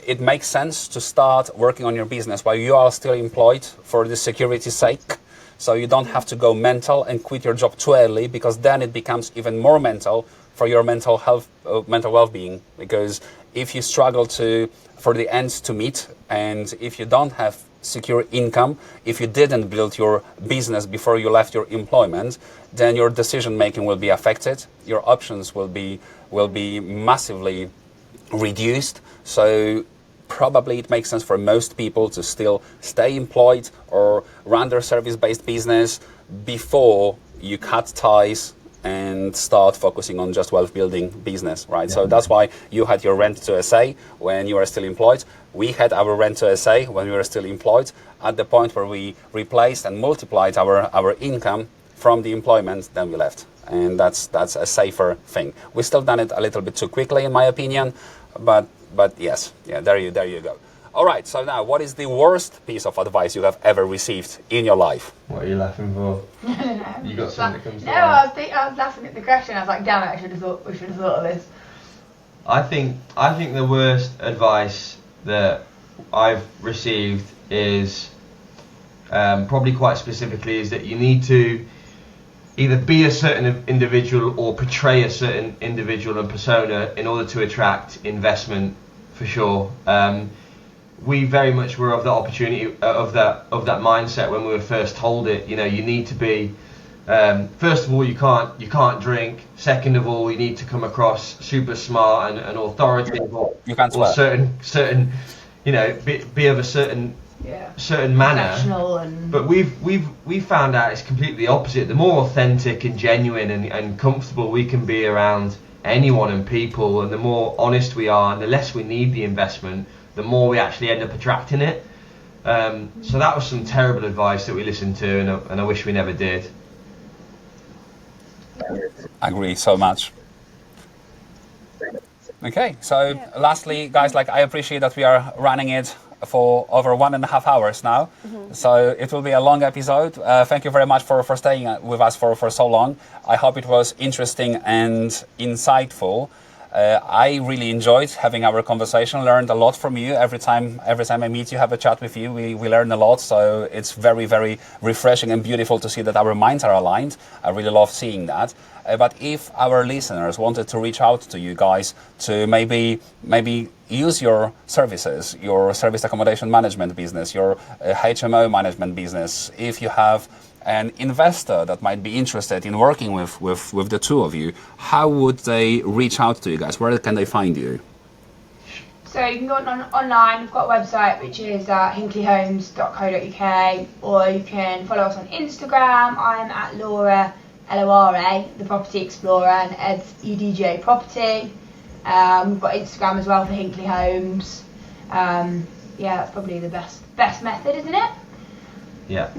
It makes sense to start working on your business while you are still employed for the security's sake. So you don't have to go mental and quit your job too early, because then it becomes even more mental for your mental health, mental well-being. Because if you struggle for the ends to meet, and if you don't have secure income, if you didn't build your business before you left your employment, then your decision making will be affected. Your options will be massively reduced. So probably it makes sense for most people to still stay employed or run their service-based business before you cut ties and start focusing on just wealth-building business, right? Yeah. So that's why you had your rent to SA when you were still employed. We had our rent to SA when we were still employed, at the point where we replaced and multiplied our income from the employment, then we left. And that's a safer thing. We still done it a little bit too quickly, in my opinion, but yes, yeah, there you go. All right, so now, what is the worst piece of advice you have ever received in your life? What are you laughing for? No. You got something that comes to No, mind? I was laughing at the question. I was like, damn it, we should have thought of this. I think the worst advice that I've received is probably quite specifically is that you need to either be a certain individual or portray a certain individual and persona in order to attract investment, for sure. We very much were of the opportunity of that mindset when we were first told it. You know, you need to be first of all, you can't drink. Second of all, you need to come across super smart and authoritative, or certain you know, be of a certain manner. But we've found out it's completely the opposite. The more authentic and genuine and comfortable we can be around anyone and people, and the more honest we are, and the less we need the investment, the more we actually end up attracting it. So that was some terrible advice that we listened to, and I wish we never did. I agree so much. Okay, so lastly, guys, like I appreciate that we are running it for over 1.5 hours now. Mm-hmm. So it will be a long episode. Thank you very much for staying with us for so long. I hope it was interesting and insightful. I really enjoyed having our conversation, learned a lot from you. Every time I meet you, have a chat with you, we learn a lot. So it's very, very refreshing and beautiful to see that our minds are aligned. I really love seeing that. But if our listeners wanted to reach out to you guys to maybe use your services, your service accommodation management business, your HMO management business, if you have an investor that might be interested in working with the two of you, how would they reach out to you guys? Where can they find you? So you can go online. We've got a website which is hinkleyhomes.co.uk, or you can follow us on Instagram. I'm at Lora Lora, the Property Explorer, and Ed's UDJ Property. We've got Instagram as well for Hinkley Homes. Yeah, that's probably the best method, isn't it? Yeah.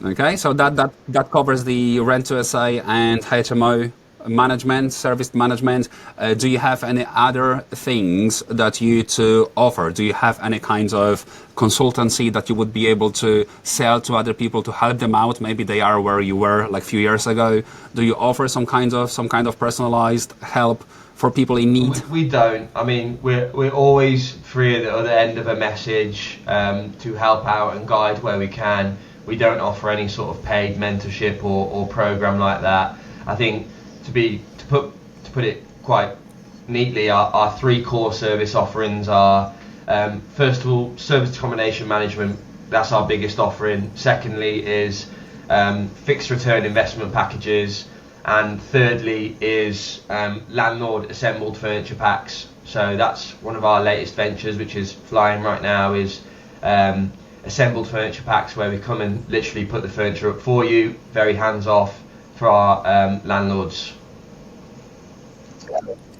Okay, so that covers the Rent to SA and HMO management, service management. Do you have any other things that you to offer? Do you have any kinds of consultancy that you would be able to sell to other people to help them out? Maybe they are where you were like a few years ago. Do you offer some kind of personalized help for people in need? We don't. I mean, we're always free at the other end of a message to help out and guide where we can. We don't offer any sort of paid mentorship or program like that. I think to put it quite neatly, our three core service offerings are first of all, service accommodation management. That's our biggest offering. Secondly is fixed return investment packages, and thirdly is landlord assembled furniture packs. So that's one of our latest ventures, which is flying right now, is assembled furniture packs, where we come and literally put the furniture up for you, very hands off for our landlords.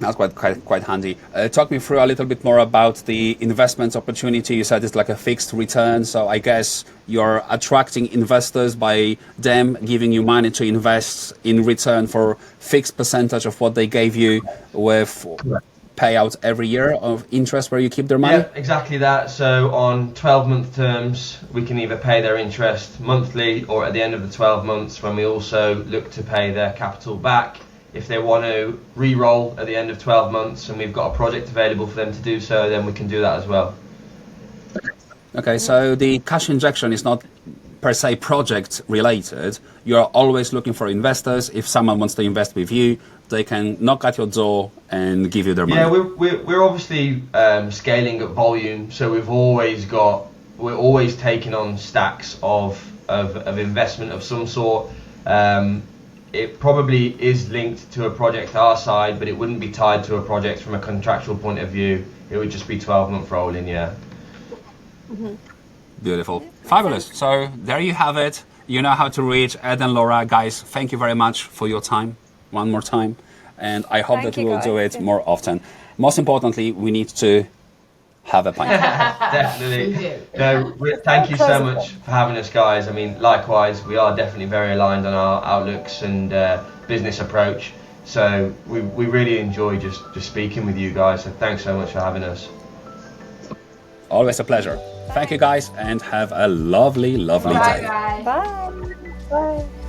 That's quite handy. Talk me through a little bit more about the investment opportunity. You said it's like a fixed return, so I guess you're attracting investors by them giving you money to invest in return for fixed percentage of what they gave you, with payout every year of interest where you keep their money? Yeah, exactly that. So on 12-month terms, we can either pay their interest monthly or at the end of the 12 months, when we also look to pay their capital back. If they want to re-roll at the end of 12 months and we've got a project available for them to do so, then we can do that as well. Okay, so the cash injection is not per se project related. You're always looking for investors. If someone wants to invest with you, they can knock at your door and give you their money. Yeah, we're obviously scaling up volume, so we're always taking on stacks of investment of some sort. It probably is linked to a project our side, but it wouldn't be tied to a project from a contractual point of view. It would just be 12-month rolling, yeah. Mm-hmm. Beautiful. Fabulous. So there you have it. You know how to reach Ed and Lora. Guys, thank you very much for your time one more time. And I hope that we will do it more often. Most importantly, we need to have a pint. Definitely. No, thank you so much for having us, guys. I mean, likewise, we are definitely very aligned on our outlooks and business approach. So we really enjoy just speaking with you guys. So thanks so much for having us. Always a pleasure. Thank you, guys, and have a lovely, lovely day. Bye. Bye. Bye.